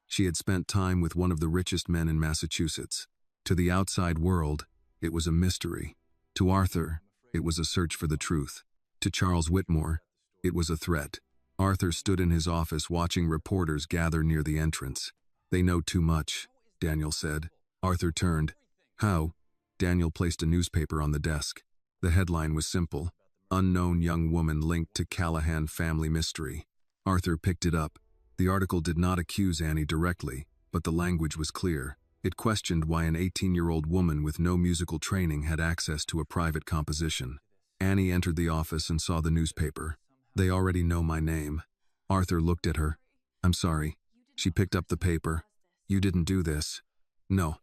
She had spent time with one of the richest men in Massachusetts. To the outside world, it was a mystery. To Arthur, it was a search for the truth. To Charles Whitmore, it was a threat. Arthur stood in his office watching reporters gather near the entrance. They know too much, Daniel said. Arthur turned. How? Daniel placed a newspaper on the desk. The headline was simple. Unknown young woman linked to Callahan family mystery. Arthur picked it up. The article did not accuse Annie directly, but the language was clear. It questioned why an 18-year-old woman with no musical training had access to a private composition. Annie entered the office and saw the newspaper. They already know my name. Arthur looked at her. I'm sorry. She picked up the paper. You didn't do this. No.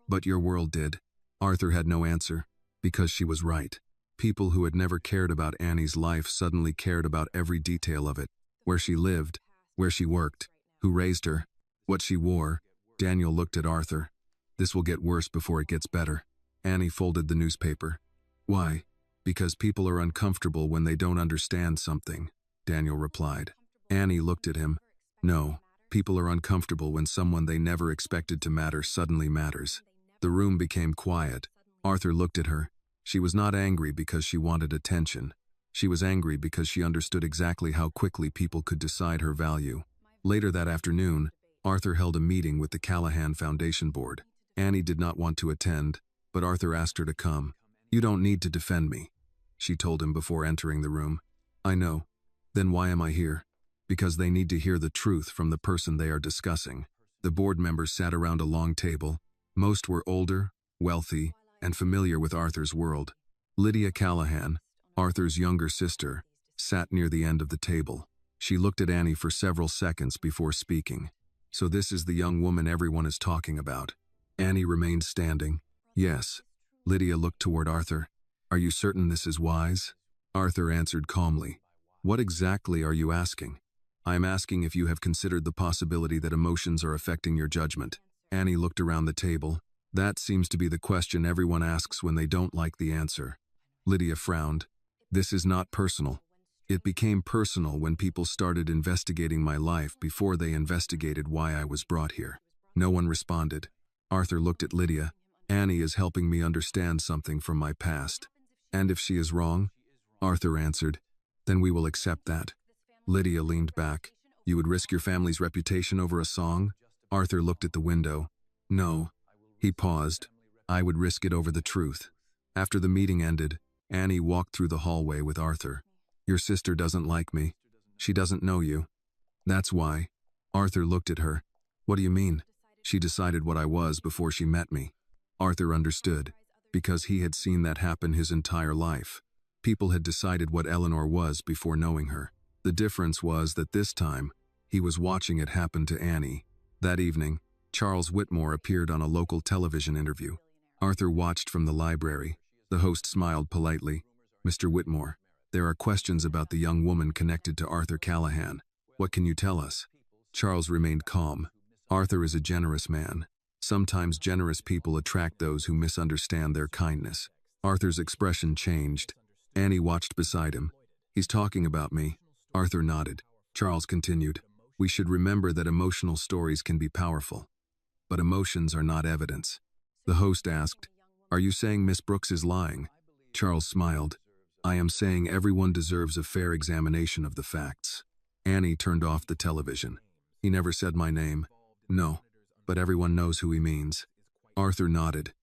But your world did. Arthur had no answer, because she was right. People who had never cared about Annie's life suddenly cared about every detail of it. Where she lived, where she worked, who raised her, what she wore. Daniel looked at Arthur. This will get worse before it gets better. Annie folded the newspaper. Why? Because people are uncomfortable when they don't understand something, Daniel replied. Annie looked at him. No, people are uncomfortable when someone they never expected to matter suddenly matters. The room became quiet. Arthur looked at her. She was not angry because she wanted attention. She was angry because she understood exactly how quickly people could decide her value. Later that afternoon, Arthur held a meeting with the Callahan Foundation Board. Annie did not want to attend, but Arthur asked her to come. "You don't need to defend me," she told him before entering the room. "I know. Then why am I here?" "Because they need to hear the truth from the person they are discussing." The board members sat around a long table. Most were older, wealthy, and familiar with Arthur's world. Lydia Callahan, Arthur's younger sister, sat near the end of the table. She looked at Annie for several seconds before speaking. "So this is the young woman everyone is talking about." Annie remained standing. "Yes." Lydia looked toward Arthur. "Are you certain this is wise?" Arthur answered calmly. "What exactly are you asking?" "I am asking if you have considered the possibility that emotions are affecting your judgment." Annie looked around the table. "That seems to be the question everyone asks when they don't like the answer." Lydia frowned. "This is not personal. It became personal when people started investigating my life before they investigated why I was brought here." No one responded. Arthur looked at Lydia. "Annie is helping me understand something from my past." "And if she is wrong?" Arthur answered. "Then we will accept that." Lydia leaned back. "You would risk your family's reputation over a song?" Arthur looked at the window. "No." He paused. "I would risk it over the truth." After the meeting ended, Annie walked through the hallway with Arthur. "Your sister doesn't like me. She doesn't know you." "That's why." Arthur looked at her. "What do you mean?" "She decided what I was before she met me." Arthur understood, because he had seen that happen his entire life. People had decided what Eleanor was before knowing her. The difference was that this time, he was watching it happen to Annie. That evening, Charles Whitmore appeared on a local television interview. Arthur watched from the library. The host smiled politely. "Mr. Whitmore, there are questions about the young woman connected to Arthur Callahan. What can you tell us?" Charles remained calm. "Arthur is a generous man. Sometimes generous people attract those who misunderstand their kindness." Arthur's expression changed. Annie watched beside him. "He's talking about me." Arthur nodded. Charles continued. "We should remember that emotional stories can be powerful. But emotions are not evidence." The host asked, "Are you saying Miss Brooks is lying?" Charles smiled. "I am saying everyone deserves a fair examination of the facts." Annie turned off the television. "He never said my name." "No, but everyone knows who he means." Arthur nodded.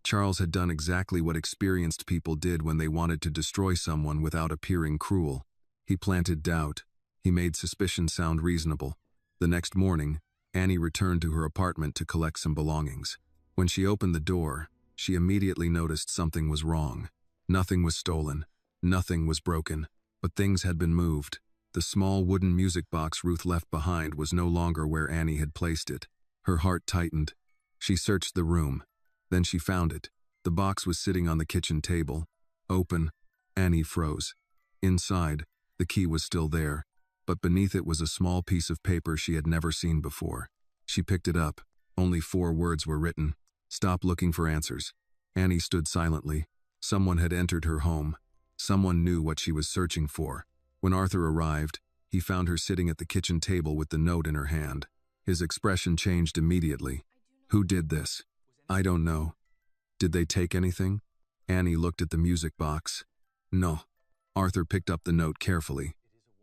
Charles had done exactly what experienced people did when they wanted to destroy someone without appearing cruel. He planted doubt. He made suspicion sound reasonable. The next morning, Annie returned to her apartment to collect some belongings. When she opened the door, she immediately noticed something was wrong. Nothing was stolen. Nothing was broken. But things had been moved. The small wooden music box Ruth left behind was no longer where Annie had placed it. Her heart tightened. She searched the room. Then she found it. The box was sitting on the kitchen table. Open. Annie froze. Inside, the key was still there, but beneath it was a small piece of paper she had never seen before. She picked it up. Only 4 words were written. "Stop looking for answers." Annie stood silently. Someone had entered her home. Someone knew what she was searching for. When Arthur arrived, he found her sitting at the kitchen table with the note in her hand. His expression changed immediately. "Who did this?" "I don't know." "Did they take anything?" Annie looked at the music box. "No." Arthur picked up the note carefully.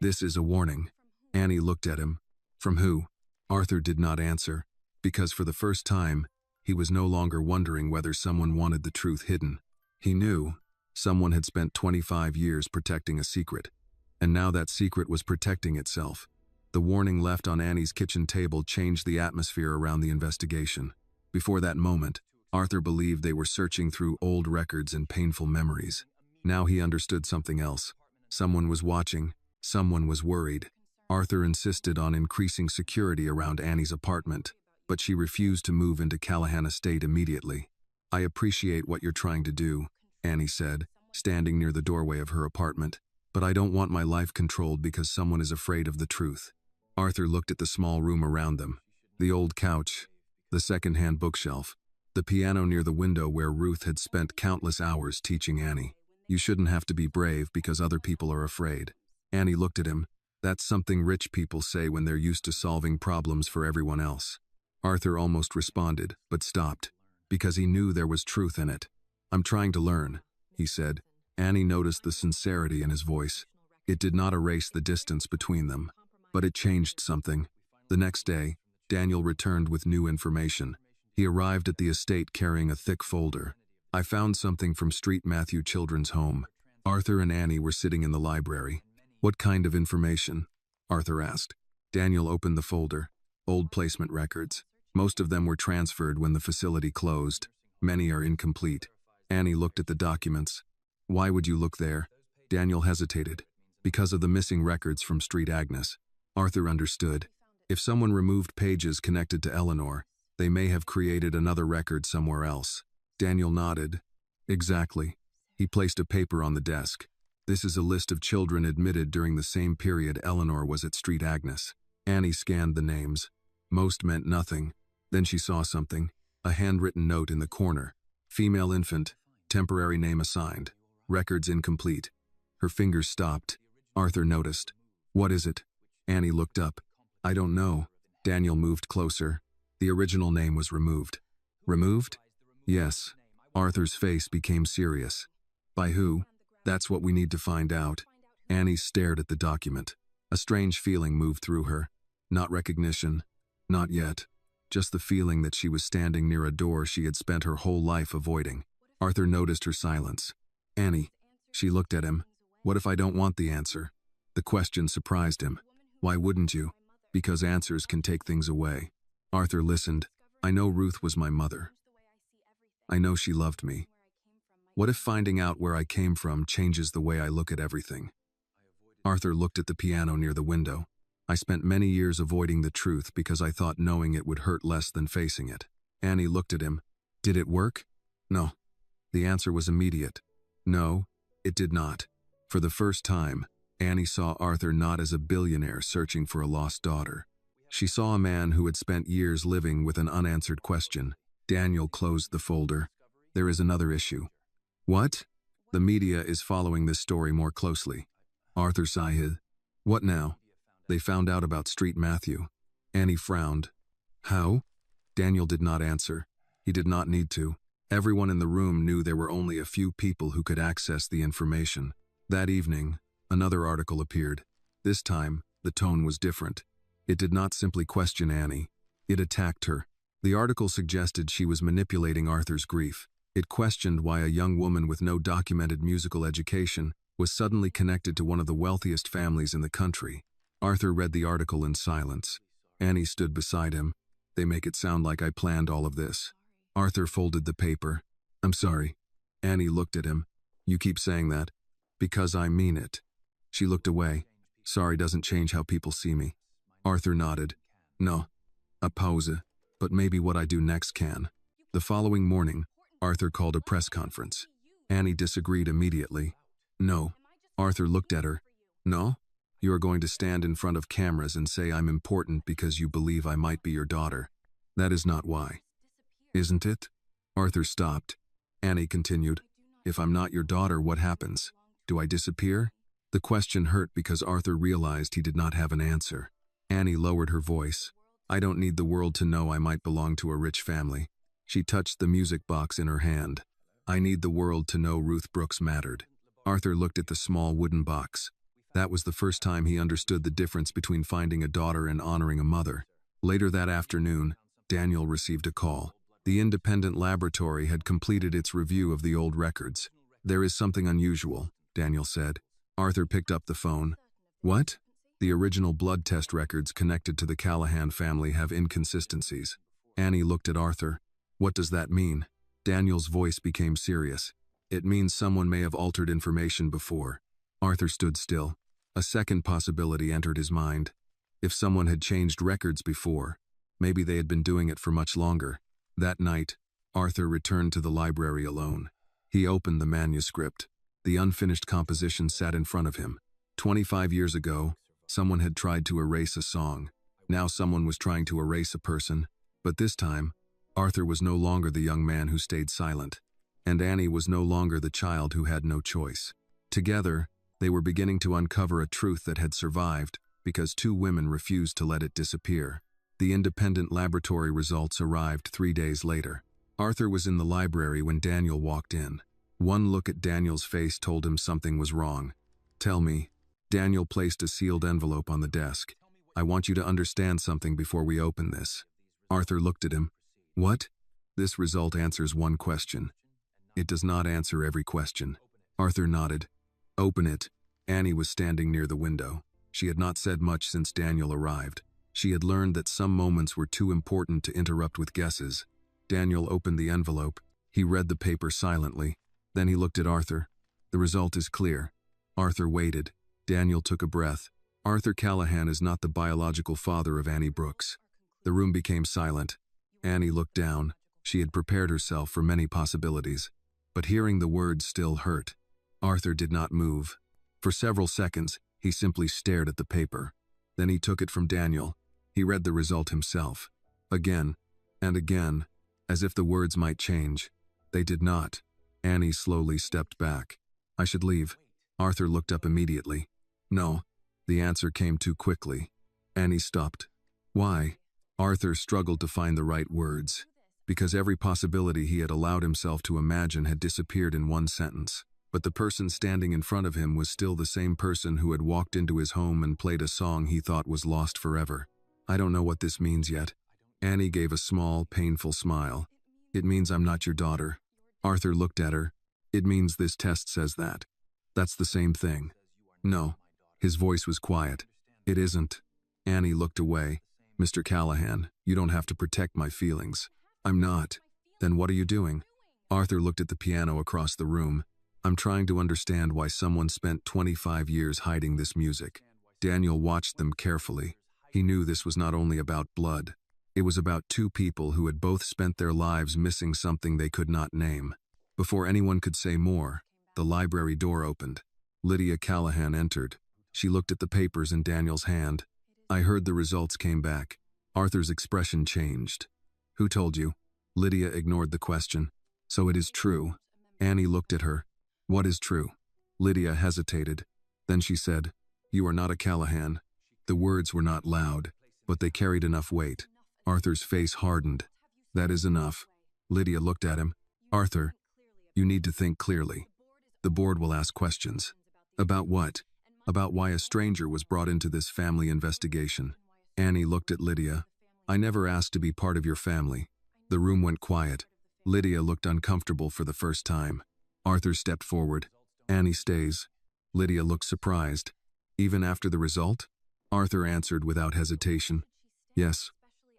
"This is a warning." Annie looked at him. "From who?" Arthur did not answer, because for the first time, he was no longer wondering whether someone wanted the truth hidden. He knew someone had spent 25 years protecting a secret, and now that secret was protecting itself. The warning left on Annie's kitchen table changed the atmosphere around the investigation. Before that moment, Arthur believed they were searching through old records and painful memories. Now he understood something else. Someone was watching. Someone was worried. Arthur insisted on increasing security around Annie's apartment, but she refused to move into Callahan Estate immediately. "I appreciate what you're trying to do," Annie said, standing near the doorway of her apartment, "but I don't want my life controlled because someone is afraid of the truth." Arthur looked at the small room around them. The old couch, the second-hand bookshelf, the piano near the window where Ruth had spent countless hours teaching Annie. "You shouldn't have to be brave because other people are afraid." Annie looked at him. "That's something rich people say when they're used to solving problems for everyone else." Arthur almost responded, but stopped. because he knew there was truth in it. "I'm trying to learn," he said. Annie noticed the sincerity in his voice. It did not erase the distance between them, but it changed something. The next day, Daniel returned with new information. He arrived at the estate carrying a thick folder. "I found something from Street Matthew Children's home." Arthur and Annie were sitting in the library. "What kind of information?" Arthur asked. Daniel opened the folder. "Old placement records. Most of them were transferred when the facility closed. Many are incomplete." Annie looked at the documents. "Why would you look there?" Daniel hesitated. "Because of the missing records from Street Agnes." Arthur understood. If someone removed pages connected to Eleanor, they may have created another record somewhere else. Daniel nodded. "Exactly." He placed a paper on the desk. "This is a list of children admitted during the same period Eleanor was at Street Agnes." Annie scanned the names. Most meant nothing. Then she saw something. A handwritten note in the corner. "Female infant. Temporary name assigned. Records incomplete." Her fingers stopped. Arthur noticed. "What is it?" Annie looked up. "I don't know." Daniel moved closer. "The original name was removed." "Removed?" "Yes." Arthur's face became serious. "By who?" "That's what we need to find out." Annie stared at the document. A strange feeling moved through her. Not recognition. Not yet. Just the feeling that she was standing near a door she had spent her whole life avoiding. Arthur noticed her silence. "Annie." She looked at him. "What if I don't want the answer?" The question surprised him. "Why wouldn't you?" "Because answers can take things away." Arthur listened. "I know Ruth was my mother. I know she loved me. What if finding out where I came from changes the way I look at everything?" Arthur looked at the piano near the window. "I spent many years avoiding the truth because I thought knowing it would hurt less than facing it." Annie looked at him. "Did it work?" "No." The answer was immediate. No, it did not. For the first time, Annie saw Arthur not as a billionaire searching for a lost daughter. She saw a man who had spent years living with an unanswered question. Daniel closed the folder. "There is another issue." "What?" "The media is following this story more closely." Arthur sighed. "What now?" "They found out about Street Matthew." Annie frowned. "How?" Daniel did not answer. He did not need to. Everyone in the room knew there were only a few people who could access the information. That evening, another article appeared. This time, the tone was different. It did not simply question Annie. It attacked her. The article suggested she was manipulating Arthur's grief. It questioned why a young woman with no documented musical education was suddenly connected to one of the wealthiest families in the country. Arthur read the article in silence. Annie stood beside him. "They make it sound like I planned all of this." Arthur folded the paper. "I'm sorry." Annie looked at him. "You keep saying that." "Because I mean it." She looked away. "Sorry doesn't change how people see me." Arthur nodded. "No. A pause. But maybe what I do next can." The following morning, Arthur called a press conference. Annie disagreed immediately. "No." Arthur looked at her. "No? You are going to stand in front of cameras and say I'm important because you believe I might be your daughter. That is not why." "Isn't it?" Arthur stopped. Annie continued. "If I'm not your daughter, what happens? Do I disappear?" The question hurt because Arthur realized he did not have an answer. Annie lowered her voice. "I don't need the world to know I might belong to a rich family." She touched the music box in her hand. "I need the world to know Ruth Brooks mattered." Arthur looked at the small wooden box. That was the first time he understood the difference between finding a daughter and honoring a mother. Later that afternoon, Daniel received a call. The independent laboratory had completed its review of the old records. "There is something unusual," Daniel said. Arthur picked up the phone. "What?" "The original blood test records connected to the Callahan family have inconsistencies." Annie looked at Arthur. "What does that mean?" Daniel's voice became serious. "It means someone may have altered information before." Arthur stood still. A second possibility entered his mind. If someone had changed records before, maybe they had been doing it for much longer. That night, Arthur returned to the library alone. He opened the manuscript. The unfinished composition sat in front of him. 25 years ago, someone had tried to erase a song. Now someone was trying to erase a person. But this time, Arthur was no longer the young man who stayed silent. And Annie was no longer the child who had no choice. Together, they were beginning to uncover a truth that had survived because two women refused to let it disappear. The independent laboratory results arrived 3 days later. Arthur was in the library when Daniel walked in. One look at Daniel's face told him something was wrong. "Tell me." Daniel placed a sealed envelope on the desk. "I want you to understand something before we open this." Arthur looked at him. "What?" "This result answers one question. It does not answer every question." Arthur nodded. "Open it." Annie was standing near the window. She had not said much since Daniel arrived. She had learned that some moments were too important to interrupt with guesses. Daniel opened the envelope. He read the paper silently. Then he looked at Arthur. "The result is clear." Arthur waited. Daniel took a breath. "Arthur Callahan is not the biological father of Annie Brooks." The room became silent. Annie looked down. She had prepared herself for many possibilities. But hearing the words still hurt. Arthur did not move. For several seconds, he simply stared at the paper. Then he took it from Daniel. He read the result himself. Again and again, as if the words might change. They did not. Annie slowly stepped back. "I should leave." Arthur looked up immediately. "No." The answer came too quickly. Annie stopped. "Why?" Arthur struggled to find the right words. Because every possibility he had allowed himself to imagine had disappeared in one sentence. But the person standing in front of him was still the same person who had walked into his home and played a song he thought was lost forever. "I don't know what this means yet." Annie gave a small, painful smile. "It means I'm not your daughter." Arthur looked at her. "It means this test says that." "That's the same thing." "No." His voice was quiet. "It isn't." Annie looked away. "Mr. Callahan, you don't have to protect my feelings." "I'm not." "Then what are you doing?" Arthur looked at the piano across the room. "I'm trying to understand why someone spent 25 years hiding this music." Daniel watched them carefully. He knew this was not only about blood. It was about two people who had both spent their lives missing something they could not name. Before anyone could say more, the library door opened. Lydia Callahan entered. She looked at the papers in Daniel's hand. "I heard the results came back." Arthur's expression changed. "Who told you?" Lydia ignored the question. "So it is true." Annie looked at her. "What is true?" Lydia hesitated. Then she said, "You are not a Callahan." The words were not loud, but they carried enough weight. Arthur's face hardened. "That is enough." Lydia looked at him. "Arthur, you need to think clearly. The board will ask questions." "About what?" "About why a stranger was brought into this family investigation." Annie looked at Lydia. "I never asked to be part of your family." The room went quiet. Lydia looked uncomfortable for the first time. Arthur stepped forward. "Annie stays." Lydia looked surprised. "Even after the result?" Arthur answered without hesitation. "Yes."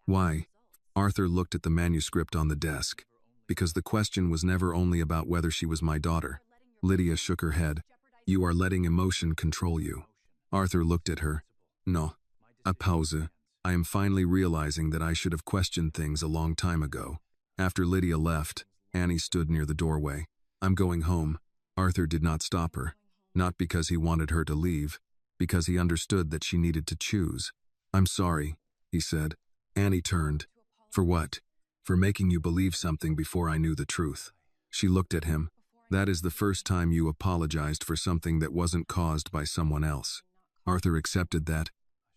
"Why?" Arthur looked at the manuscript on the desk. "Because the question was never only about whether she was my daughter." Lydia shook her head. "You are letting emotion control you." Arthur looked at her. "No." A pause. "I am finally realizing that I should have questioned things a long time ago." After Lydia left, Annie stood near the doorway. "I'm going home." Arthur did not stop her. Not because he wanted her to leave, because he understood that she needed to choose. "I'm sorry," he said. Annie turned. "For what?" "For making you believe something before I knew the truth." She looked at him. "That is the first time you apologized for something that wasn't caused by someone else." Arthur accepted that.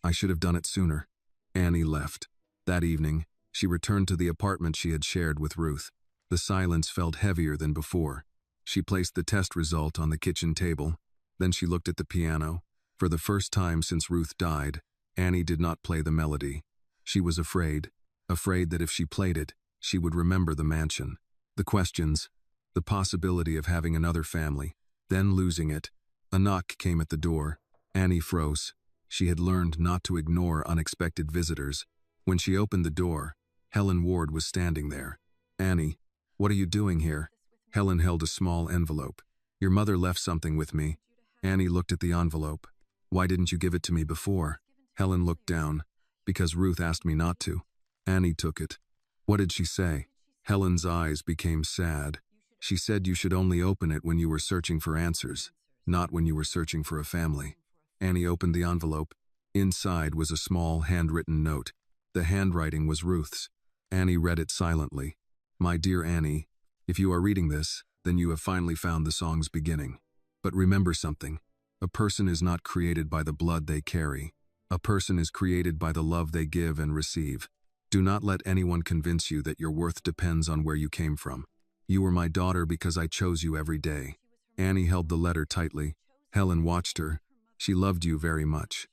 "I should have done it sooner." Annie left. That evening, she returned to the apartment she had shared with Ruth. The silence felt heavier than before. She placed the test result on the kitchen table. Then she looked at the piano. For the first time since Ruth died, Annie did not play the melody. She was afraid that if she played it, she would remember the mansion, the questions, the possibility of having another family, then losing it. A knock came at the door. Annie froze. She had learned not to ignore unexpected visitors. When she opened the door, Helen Ward was standing there. "Annie, what are you doing here?" Helen held a small envelope. "Your mother left something with me." Annie looked at the envelope. "Why didn't you give it to me before?" Helen looked down. "Because Ruth asked me not to." Annie took it. "What did she say?" Helen's eyes became sad. "She said you should only open it when you were searching for answers, not when you were searching for a family." Annie opened the envelope. Inside was a small handwritten note. The handwriting was Ruth's. Annie read it silently. "My dear Annie, if you are reading this, then you have finally found the song's beginning. But remember something. A person is not created by the blood they carry. A person is created by the love they give and receive. Do not let anyone convince you that your worth depends on where you came from. You were my daughter because I chose you every day. Annie held the letter tightly. Helen watched her. She loved you very much.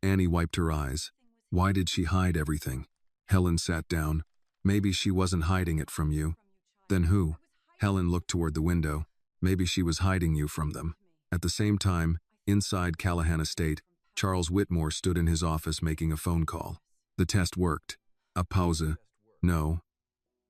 Annie wiped her eyes. Why did she hide everything? Helen sat down. Maybe she wasn't hiding it from you. Then who? Helen looked toward the window. Maybe she was hiding you from them. At the same time, inside Callahan Estate, Charles Whitmore stood in his office making a phone call. The test worked. A pause. No.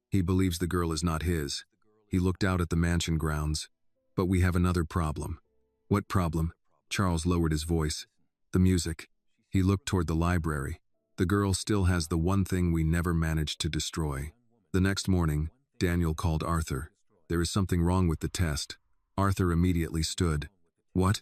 He believes the girl is not his. He looked out at the mansion grounds. But we have another problem. What problem? Charles lowered his voice. The music. He looked toward the library. The girl still has the one thing we never managed to destroy. The next morning, Daniel called Arthur. There is something wrong with the test. Arthur immediately stood. What?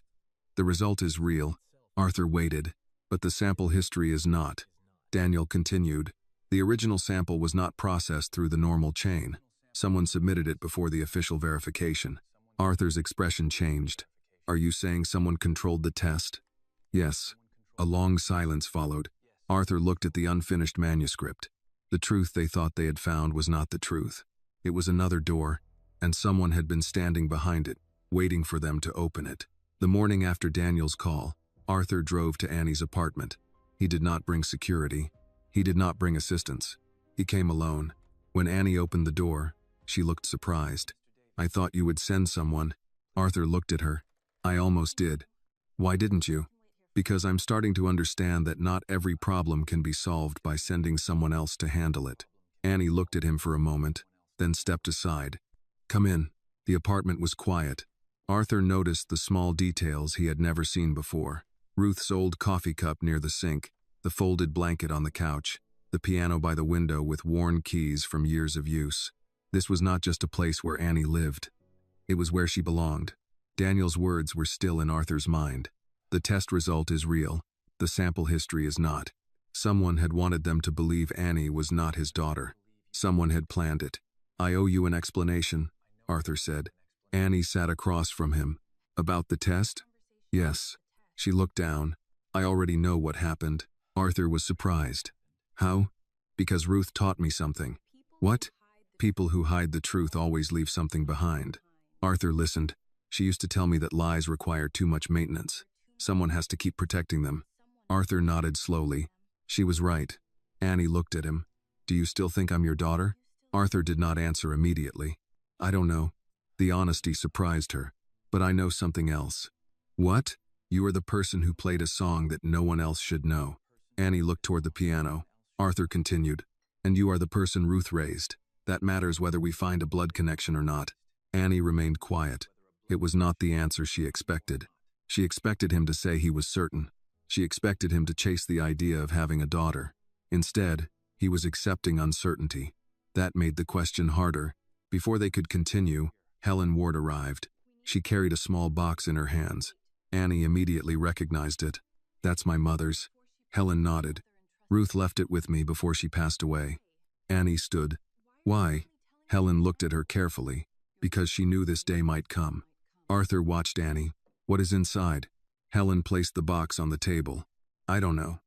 The result is real. Arthur waited. But the sample history is not. Daniel continued. The original sample was not processed through the normal chain. Someone submitted it before the official verification. Arthur's expression changed. Are you saying someone controlled the test? Yes. A long silence followed. Arthur looked at the unfinished manuscript. The truth they thought they had found was not the truth. It was another door, and someone had been standing behind it, waiting for them to open it. The morning after Daniel's call, Arthur drove to Annie's apartment. He did not bring security. He did not bring assistance. He came alone. When Annie opened the door, she looked surprised. I thought you would send someone. Arthur looked at her. I almost did. Why didn't you? Because I'm starting to understand that not every problem can be solved by sending someone else to handle it. Annie looked at him for a moment, then stepped aside. Come in. The apartment was quiet. Arthur noticed the small details he had never seen before. Ruth's old coffee cup near the sink, the folded blanket on the couch, the piano by the window with worn keys from years of use. This was not just a place where Annie lived. It was where she belonged. Daniel's words were still in Arthur's mind. The test result is real. The sample history is not. Someone had wanted them to believe Annie was not his daughter. Someone had planned it. I owe you an explanation, Arthur said. Annie sat across from him. About the test? Yes. She looked down. I already know what happened. Arthur was surprised. How? Because Ruth taught me something. What? People who hide the truth always leave something behind. Arthur listened. She used to tell me that lies require too much maintenance. Someone has to keep protecting them. Arthur nodded slowly. She was right. Annie looked at him. Do you still think I'm your daughter? Arthur did not answer immediately. I don't know. The honesty surprised her. But I know something else. What? You are the person who played a song that no one else should know. Annie looked toward the piano. Arthur continued. And you are the person Ruth raised. That matters whether we find a blood connection or not. Annie remained quiet. It was not the answer she expected. She expected him to say he was certain. She expected him to chase the idea of having a daughter. Instead, he was accepting uncertainty. That made the question harder. Before they could continue, Helen Ward arrived. She carried a small box in her hands. Annie immediately recognized it. That's my mother's. Helen nodded. Ruth left it with me before she passed away. Annie stood. Why? Helen looked at her carefully. Because she knew this day might come. Arthur watched Annie. What is inside? Helen placed the box on the table. I don't know.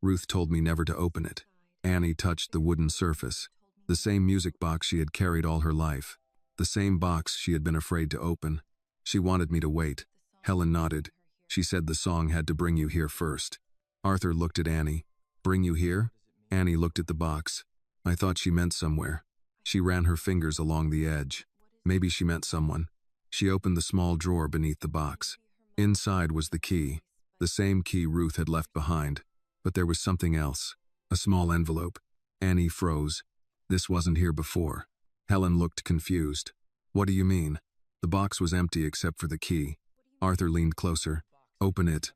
Ruth told me never to open it. Annie touched the wooden surface. The same music box she had carried all her life. The same box she had been afraid to open. She wanted me to wait. Helen nodded. She said the song had to bring you here first. Arthur looked at Annie. Bring you here? Annie looked at the box. I thought she meant somewhere. She ran her fingers along the edge. Maybe she meant someone. She opened the small drawer beneath the box. Inside was the key. The same key Ruth had left behind. But there was something else. A small envelope. Annie froze. This wasn't here before. Helen looked confused. What do you mean? The box was empty except for the key. Arthur leaned closer. Open it.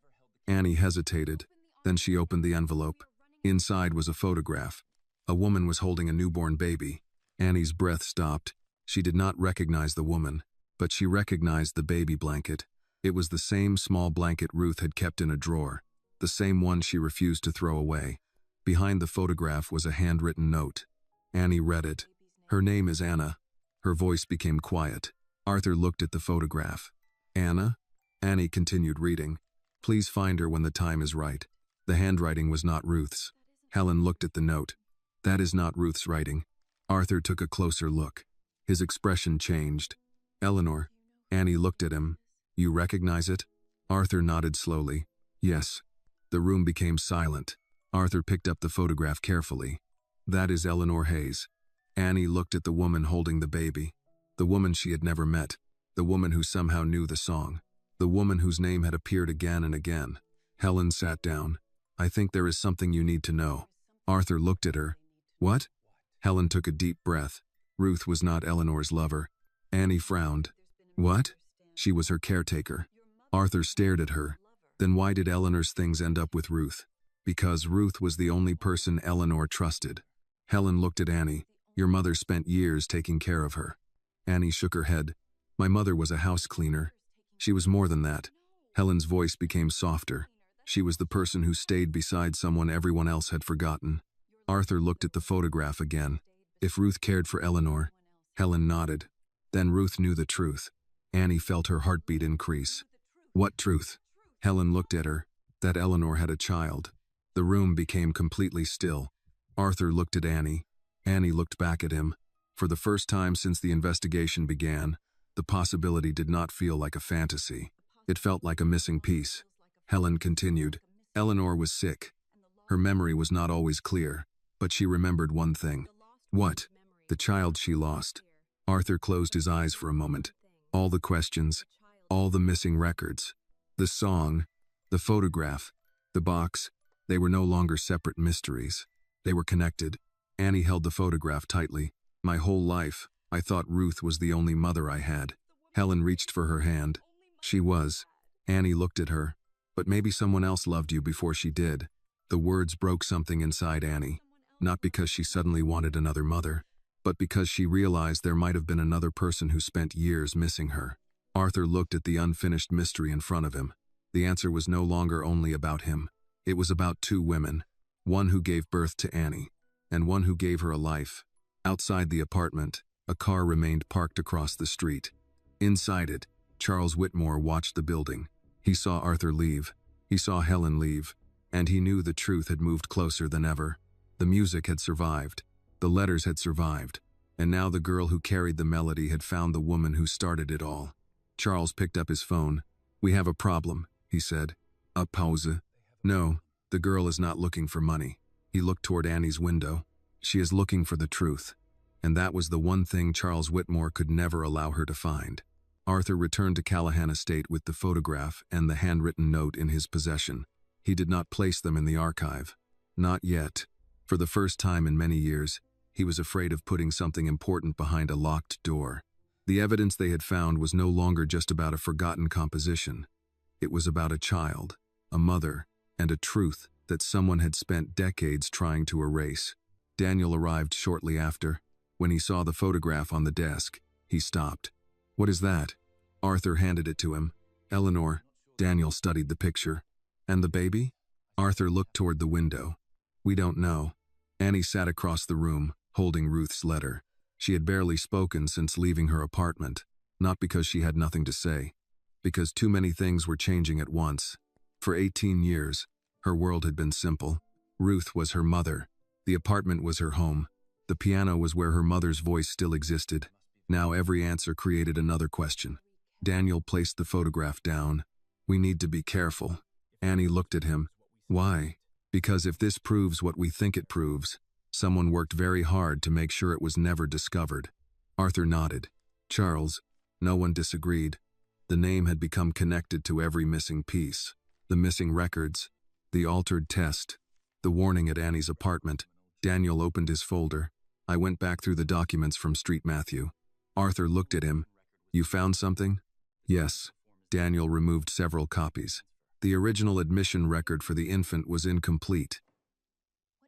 Annie hesitated. Then she opened the envelope. Inside was a photograph. A woman was holding a newborn baby. Annie's breath stopped. She did not recognize the woman, but she recognized the baby blanket. It was the same small blanket Ruth had kept in a drawer, the same one she refused to throw away. Behind the photograph was a handwritten note. Annie read it. Her name is Anna. Her voice became quiet. Arthur looked at the photograph. Anna? Annie continued reading. Please find her when the time is right. The handwriting was not Ruth's. Helen looked at the note. That is not Ruth's writing. Arthur took a closer look. His expression changed. Eleanor. Annie looked at him. You recognize it? Arthur nodded slowly. Yes. The room became silent. Arthur picked up the photograph carefully. That is Eleanor Hayes. Annie looked at the woman holding the baby. The woman she had never met. The woman who somehow knew the song. The woman whose name had appeared again and again. Helen sat down. I think there is something you need to know. Arthur looked at her. What? Helen took a deep breath. Ruth was not Eleanor's lover. Annie frowned. What? She was her caretaker. Arthur stared at her. Then why did Eleanor's things end up with Ruth? Because Ruth was the only person Eleanor trusted. Helen looked at Annie. Your mother spent years taking care of her. Annie shook her head. My mother was a house cleaner. She was more than that. Helen's voice became softer. She was the person who stayed beside someone everyone else had forgotten. Arthur looked at the photograph again. If Ruth cared for Eleanor. Helen nodded. Then Ruth knew the truth. Annie felt her heartbeat increase. What truth? Helen looked at her. That Eleanor had a child. The room became completely still. Arthur looked at Annie. Annie looked back at him. For the first time since the investigation began, the possibility did not feel like a fantasy. It felt like a missing piece. Helen continued. Eleanor was sick. Her memory was not always clear, but she remembered one thing. What? The child she lost. Arthur closed his eyes for a moment. All the questions, all the missing records, the song, the photograph, the box, they were no longer separate mysteries. They were connected. Annie held the photograph tightly. My whole life, I thought Ruth was the only mother I had. Helen reached for her hand. She was. Annie looked at her. But maybe someone else loved you before she did. The words broke something inside Annie. Not because she suddenly wanted another mother, but because she realized there might have been another person who spent years missing her. Arthur looked at the unfinished mystery in front of him. The answer was no longer only about him. It was about two women. One who gave birth to Annie, and one who gave her a life. Outside the apartment, a car remained parked across the street. Inside it, Charles Whitmore watched the building. He saw Arthur leave. He saw Helen leave. And he knew the truth had moved closer than ever. The music had survived. The letters had survived. And now the girl who carried the melody had found the woman who started it all. Charles picked up his phone. We have a problem, he said. A pause. No, the girl is not looking for money. He looked toward Annie's window. She is looking for the truth. And that was the one thing Charles Whitmore could never allow her to find. Arthur returned to Callahan Estate with the photograph and the handwritten note in his possession. He did not place them in the archive. Not yet. For the first time in many years, he was afraid of putting something important behind a locked door. The evidence they had found was no longer just about a forgotten composition. It was about a child, a mother, and a truth that someone had spent decades trying to erase. Daniel arrived shortly after. When he saw the photograph on the desk, he stopped. What is that? Arthur handed it to him. Eleanor. Daniel studied the picture. And the baby? Arthur looked toward the window. We don't know. Annie sat across the room, holding Ruth's letter. She had barely spoken since leaving her apartment, not because she had nothing to say, because too many things were changing at once. For 18 years, her world had been simple. Ruth was her mother. The apartment was her home. The piano was where her mother's voice still existed. Now every answer created another question. Daniel placed the photograph down. We need to be careful. Annie looked at him. Why? Because if this proves what we think it proves, someone worked very hard to make sure it was never discovered. Arthur nodded. Charles. No one disagreed. The name had become connected to every missing piece. The missing records. The altered test. The warning at Annie's apartment. Daniel opened his folder. I went back through the documents from Street Matthew. Arthur looked at him. You found something? Yes. Daniel removed several copies. The original admission record for the infant was incomplete.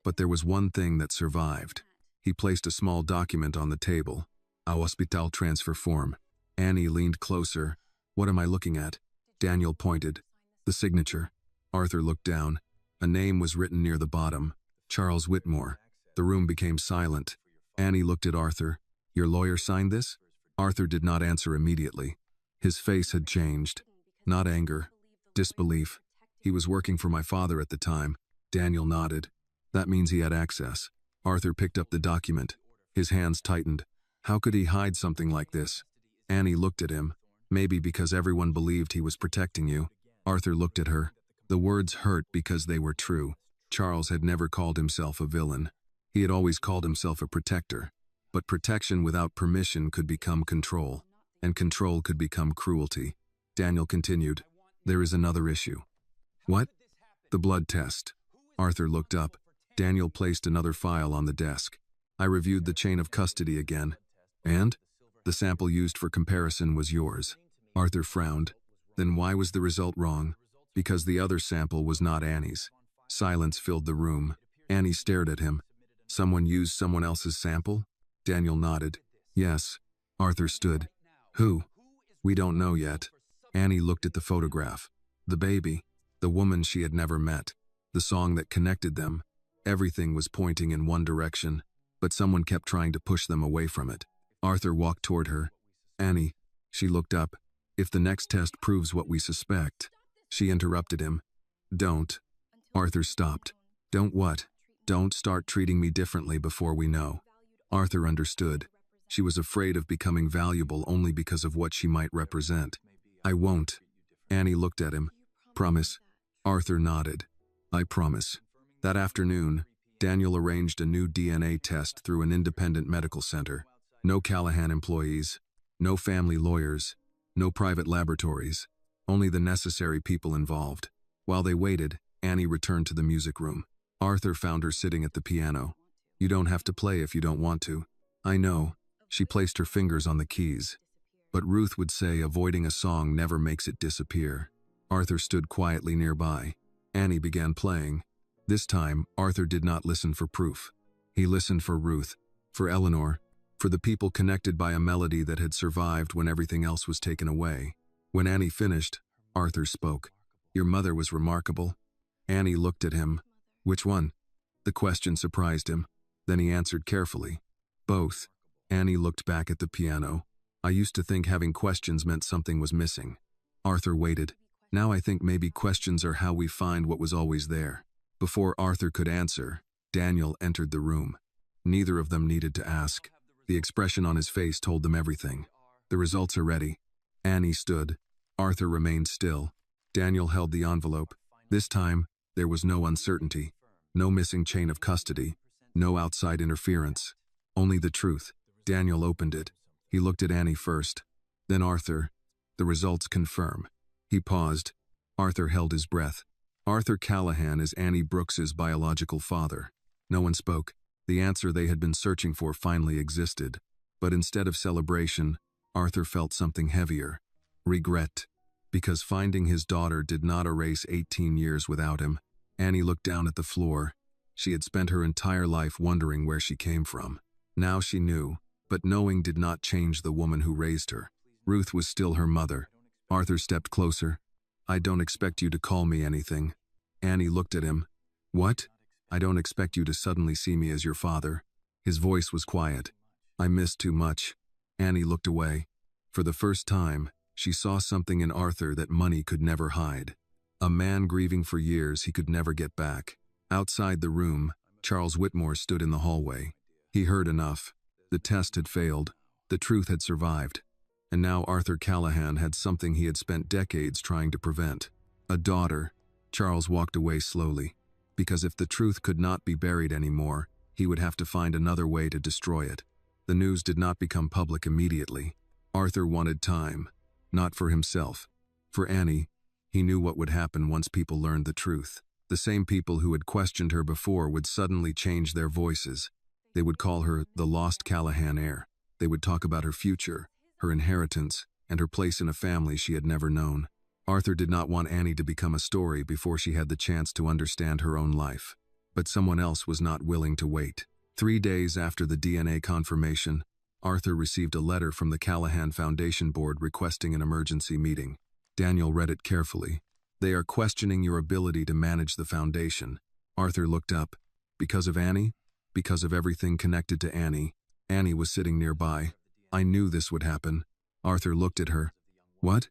But there was one thing that survived. He placed a small document on the table. A hospital transfer form. Annie leaned closer. What am I looking at? Daniel pointed. The signature. Arthur looked down. A name was written near the bottom. Charles Whitmore. The room became silent. Annie looked at Arthur. Your lawyer signed this? Arthur did not answer immediately. His face had changed. Not anger. Disbelief. He was working for my father at the time. Daniel nodded. That means he had access. Arthur picked up the document. His hands tightened. How could he hide something like this? Annie looked at him. Maybe because everyone believed he was protecting you. Arthur looked at her. The words hurt because they were true. Charles had never called himself a villain. He had always called himself a protector. But protection without permission could become control, and control could become cruelty. Daniel continued, "There is another issue." "What?" "The blood test." Arthur looked up. Daniel placed another file on the desk. "I reviewed the chain of custody again." "And?" "The sample used for comparison was yours." Arthur frowned. "Then why was the result wrong?" "Because the other sample was not Annie's." Silence filled the room. Annie stared at him. "Someone used someone else's sample?" Daniel nodded. "Yes." Arthur stood. "Who?" "We don't know yet." Annie looked at the photograph. The baby. The woman she had never met. The song that connected them. Everything was pointing in one direction, but someone kept trying to push them away from it. Arthur walked toward her. "Annie." She looked up. "If the next test proves what we suspect." She interrupted him. "Don't." Arthur stopped. "Don't what?" "Don't start treating me differently before we know." Arthur understood. She was afraid of becoming valuable only because of what she might represent. "I won't." Annie looked at him. "Promise?" Arthur nodded. "I promise." That afternoon, Daniel arranged a new DNA test through an independent medical center. No Callahan employees, no family lawyers, no private laboratories, only the necessary people involved. While they waited, Annie returned to the music room. Arthur found her sitting at the piano. "You don't have to play if you don't want to." "I know." She placed her fingers on the keys. But Ruth would say avoiding a song never makes it disappear. Arthur stood quietly nearby. Annie began playing. This time, Arthur did not listen for proof. He listened for Ruth, for Eleanor, for the people connected by a melody that had survived when everything else was taken away. When Annie finished, Arthur spoke. "Your mother was remarkable." Annie looked at him. "Which one?" The question surprised him. Then he answered carefully. "Both." Annie looked back at the piano. "I used to think having questions meant something was missing." Arthur waited. "Now I think maybe questions are how we find what was always there." Before Arthur could answer, Daniel entered the room. Neither of them needed to ask. The expression on his face told them everything. "The results are ready." Annie stood. Arthur remained still. Daniel held the envelope. This time, there was no uncertainty, no missing chain of custody, no outside interference. Only the truth. Daniel opened it. He looked at Annie first, then Arthur. "The results confirm." He paused. Arthur held his breath. "Arthur Callahan is Annie Brooks's biological father." No one spoke. The answer they had been searching for finally existed. But instead of celebration, Arthur felt something heavier. Regret. Because finding his daughter did not erase 18 years without him. Annie looked down at the floor. She had spent her entire life wondering where she came from. Now she knew, but knowing did not change the woman who raised her. Ruth was still her mother. Arthur stepped closer. "I don't expect you to call me anything." Annie looked at him. "What?" "I don't expect you to suddenly see me as your father." His voice was quiet. "I missed too much." Annie looked away. For the first time, she saw something in Arthur that money could never hide. A man grieving for years he could never get back. Outside the room, Charles Whitmore stood in the hallway. He heard enough. The test had failed. The truth had survived. And now Arthur Callahan had something he had spent decades trying to prevent. A daughter. Charles walked away slowly. Because if the truth could not be buried anymore, he would have to find another way to destroy it. The news did not become public immediately. Arthur wanted time. Not for himself. For Annie. He knew what would happen once people learned the truth. The same people who had questioned her before would suddenly change their voices. They would call her the lost Callahan heir. They would talk about her future, her inheritance, and her place in a family she had never known. Arthur did not want Annie to become a story before she had the chance to understand her own life. But someone else was not willing to wait. 3 days after the DNA confirmation, Arthur received a letter from the Callahan Foundation Board requesting an emergency meeting. Daniel read it carefully. "They are questioning your ability to manage the foundation." Arthur looked up. "Because of Annie?" "Because of everything connected to Annie." Annie was sitting nearby. "I knew this would happen." Arthur looked at her. "What?"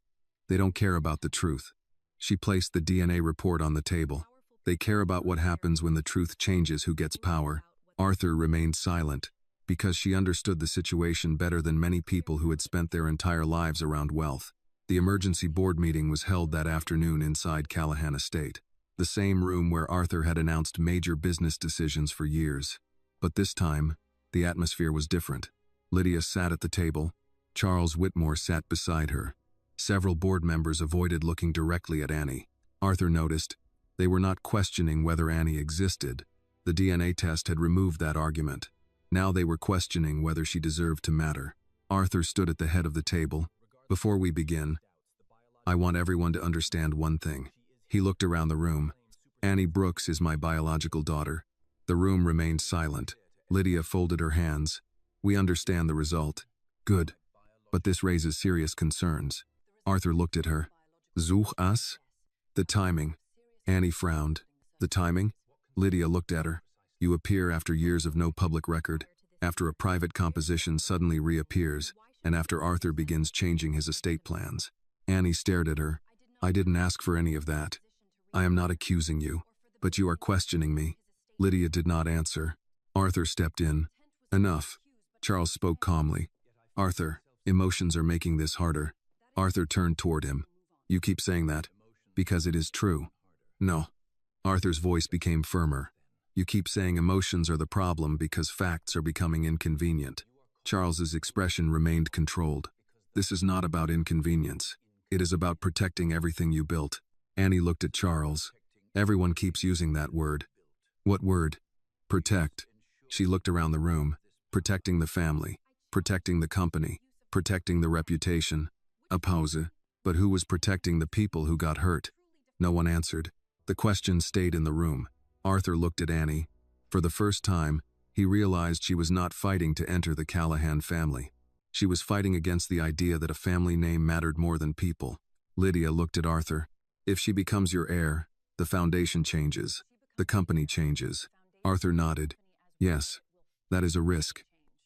"They don't care about the truth." She placed the DNA report on the table. "They care about what happens when the truth changes who gets power." Arthur remained silent, because she understood the situation better than many people who had spent their entire lives around wealth. The emergency board meeting was held that afternoon inside Callahan Estate, the same room where Arthur had announced major business decisions for years. But this time, the atmosphere was different. Lydia sat at the table. Charles Whitmore sat beside her. Several board members avoided looking directly at Annie. Arthur noticed they were not questioning whether Annie existed. The DNA test had removed that argument. Now they were questioning whether she deserved to matter. Arthur stood at the head of the table. Before we begin, I want everyone to understand one thing. He looked around the room. Annie Brooks is my biological daughter. The room remained silent. Lydia folded her hands. We understand the result. Good. But this raises serious concerns. Arthur looked at her. Such as? The timing. Annie frowned. The timing? Lydia looked at her. You appear after years of no public record, after a private composition suddenly reappears, and after Arthur begins changing his estate plans. Annie stared at her. I didn't ask for any of that. I am not accusing you, but you are questioning me. Lydia did not answer. Arthur stepped in. Enough. Charles spoke calmly. Arthur, emotions are making this harder. Arthur turned toward him. You keep saying that, because it is true. No. Arthur's voice became firmer. You keep saying emotions are the problem because facts are becoming inconvenient. Charles's expression remained controlled. This is not about inconvenience. It is about protecting everything you built. Annie looked at Charles. Everyone keeps using that word. What word? Protect. She looked around the room. Protecting the family. Protecting the company. Protecting the reputation. A pause. But who was protecting the people who got hurt? No one answered. The question stayed in the room. Arthur looked at Annie. For the first time, he realized she was not fighting to enter the Callahan family. She was fighting against the idea that a family name mattered more than people. Lydia looked at Arthur. If she becomes your heir, the foundation changes. The company changes. Arthur nodded. Yes, that is a risk.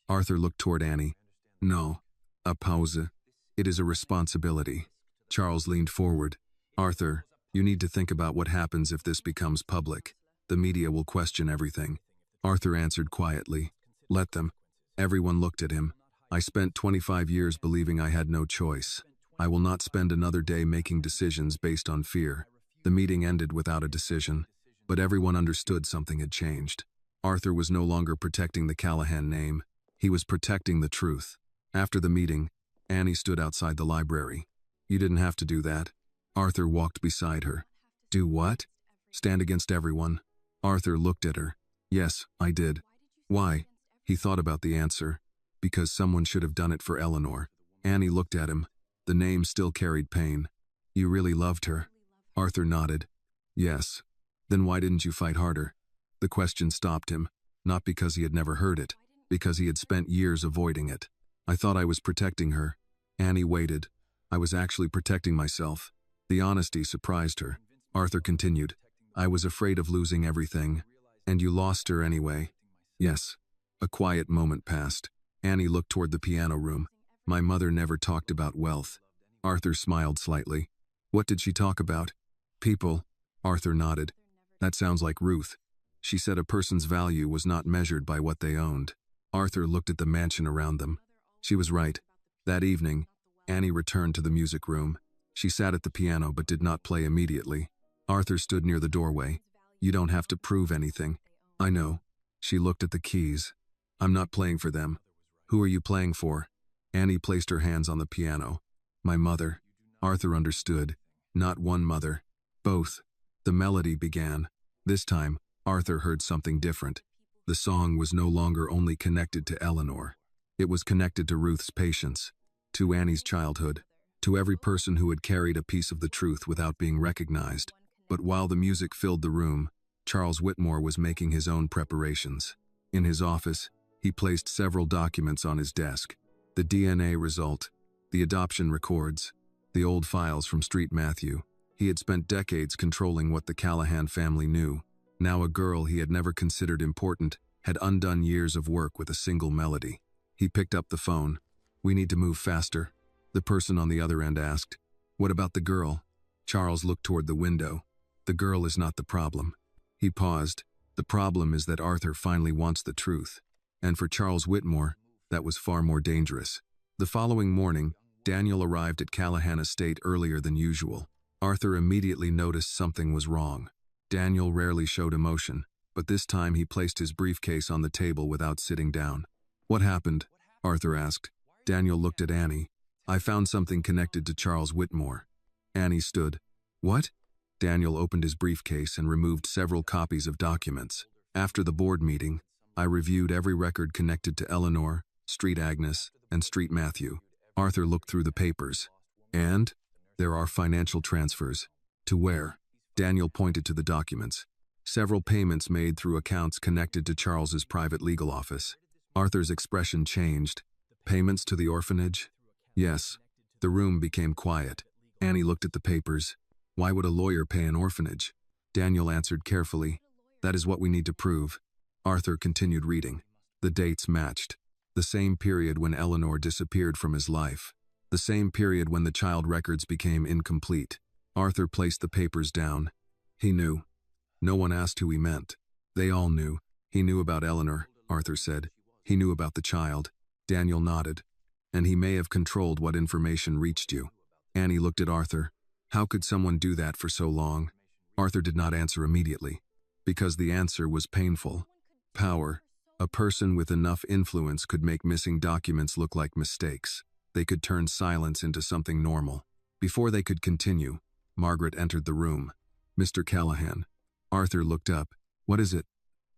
Arthur looked toward Annie. No. A pause. It is a responsibility. Charles leaned forward. Arthur, you need to think about what happens if this becomes public. The media will question everything. Arthur answered quietly. Let them. Everyone looked at him. I spent 25 years believing I had no choice. I will not spend another day making decisions based on fear. The meeting ended without a decision, but everyone understood something had changed. Arthur was no longer protecting the Callahan name. He was protecting the truth. After the meeting, Annie stood outside the library. You didn't have to do that. Arthur walked beside her. Do what? Stand against everyone. Arthur looked at her. Yes, I did. Why? He thought about the answer. Because someone should have done it for Eleanor. Annie looked at him. The name still carried pain. You really loved her? Arthur nodded. Yes. Then why didn't you fight harder? The question stopped him, not because he had never heard it, because he had spent years avoiding it. I thought I was protecting her. Annie waited. I was actually protecting myself. The honesty surprised her. Arthur continued. I was afraid of losing everything. And you lost her anyway. Yes. A quiet moment passed. Annie looked toward the piano room. My mother never talked about wealth. Arthur smiled slightly. What did she talk about? People. Arthur nodded. That sounds like Ruth. She said a person's value was not measured by what they owned. Arthur looked at the mansion around them. She was right. That evening, Annie returned to the music room. She sat at the piano but did not play immediately. Arthur stood near the doorway. You don't have to prove anything. I know. She looked at the keys. I'm not playing for them. Who are you playing for? Annie placed her hands on the piano. My mother. Arthur understood. Not one mother. Both. The melody began. This time, Arthur heard something different. The song was no longer only connected to Eleanor. It was connected to Ruth's patience, to Annie's childhood, to every person who had carried a piece of the truth without being recognized. But while the music filled the room, Charles Whitmore was making his own preparations. In his office, he placed several documents on his desk. The DNA result, the adoption records, the old files from Street Matthew. He had spent decades controlling what the Callahan family knew. Now a girl he had never considered important had undone years of work with a single melody. He picked up the phone. We need to move faster. The person on the other end asked. What about the girl? Charles looked toward the window. The girl is not the problem. He paused. The problem is that Arthur finally wants the truth. And for Charles Whitmore, that was far more dangerous. The following morning, Daniel arrived at Callahan Estate earlier than usual. Arthur immediately noticed something was wrong. Daniel rarely showed emotion, but this time he placed his briefcase on the table without sitting down. "What happened?" Arthur asked. Daniel looked at Annie. "I found something connected to Charles Whitmore." Annie stood. "What?" Daniel opened his briefcase and removed several copies of documents. "After the board meeting, I reviewed every record connected to Eleanor, Street Agnes, and Street Matthew." Arthur looked through the papers. "And? There are financial transfers. To where?" Daniel pointed to the documents. "Several payments made through accounts connected to Charles's private legal office." Arthur's expression changed. "Payments to the orphanage?" "Yes." The room became quiet. Annie looked at the papers. "Why would a lawyer pay an orphanage?" Daniel answered carefully. "That is what we need to prove." Arthur continued reading. The dates matched. The same period when Eleanor disappeared from his life. The same period when the child records became incomplete. Arthur placed the papers down. He knew. No one asked who he meant. They all knew. "He knew about Eleanor," Arthur said. "He knew about the child." Daniel nodded. "And he may have controlled what information reached you." Annie looked at Arthur. How could someone do that for so long? Arthur did not answer immediately, because the answer was painful. Power. A person with enough influence could make missing documents look like mistakes. They could turn silence into something normal. Before they could continue, Margaret entered the room. "Mr. Callahan." Arthur looked up. "What is it?"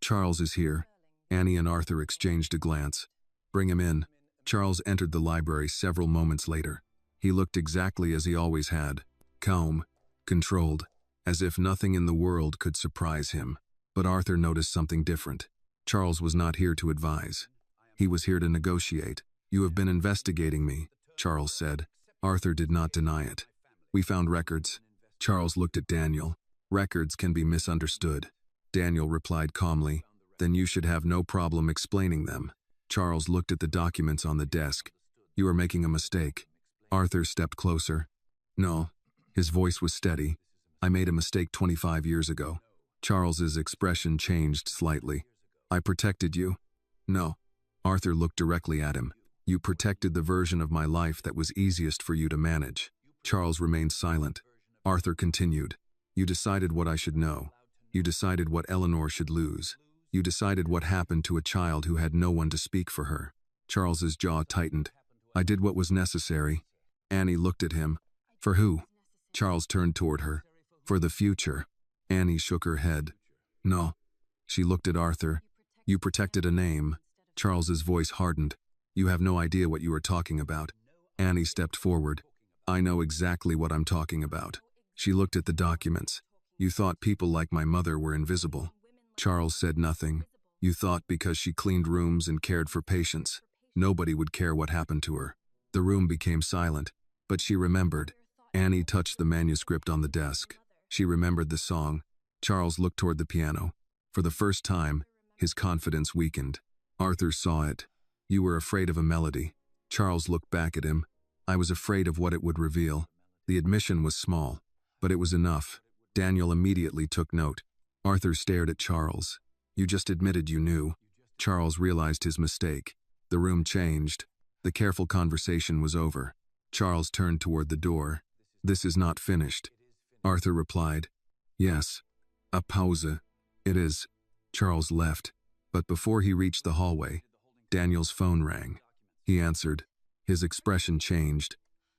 "Charles is here." Annie and Arthur exchanged a glance. "Bring him in." Charles entered the library several moments later. He looked exactly as he always had. Calm, controlled, as if nothing in the world could surprise him. But Arthur noticed something different. Charles was not here to advise. He was here to negotiate. "You have been investigating me," Charles said. Arthur did not deny it. "We found records." Charles looked at Daniel. "Records can be misunderstood." Daniel replied calmly, "Then you should have no problem explaining them." Charles looked at the documents on the desk. "You are making a mistake." Arthur stepped closer. "No." His voice was steady. "I made a mistake 25 years ago." Charles's expression changed slightly. "I protected you." "No." Arthur looked directly at him. "You protected the version of my life that was easiest for you to manage." Charles remained silent. Arthur continued. "You decided what I should know. You decided what Eleanor should lose. You decided what happened to a child who had no one to speak for her." Charles's jaw tightened. "I did what was necessary." Annie looked at him. "For who?" Charles turned toward her. "For the future." Annie shook her head. "No." She looked at Arthur. "You protected a name." Charles's voice hardened. "You have no idea what you are talking about." Annie stepped forward. "I know exactly what I'm talking about." She looked at the documents. "You thought people like my mother were invisible." Charles said nothing. "You thought because she cleaned rooms and cared for patients, nobody would care what happened to her." The room became silent, but she remembered. Annie touched the manuscript on the desk. She remembered the song. Charles looked toward the piano. For the first time, his confidence weakened. Arthur saw it. "You were afraid of a melody." Charles looked back at him. "I was afraid of what it would reveal." The admission was small, but it was enough. Daniel immediately took note. Arthur stared at Charles. "You just admitted you knew." Charles realized his mistake. The room changed. The careful conversation was over. Charles turned toward the door. "This is not finished." Arthur replied, "Yes. A pause. It is." Charles left, but before he reached the hallway, Daniel's phone rang. He answered. His expression changed.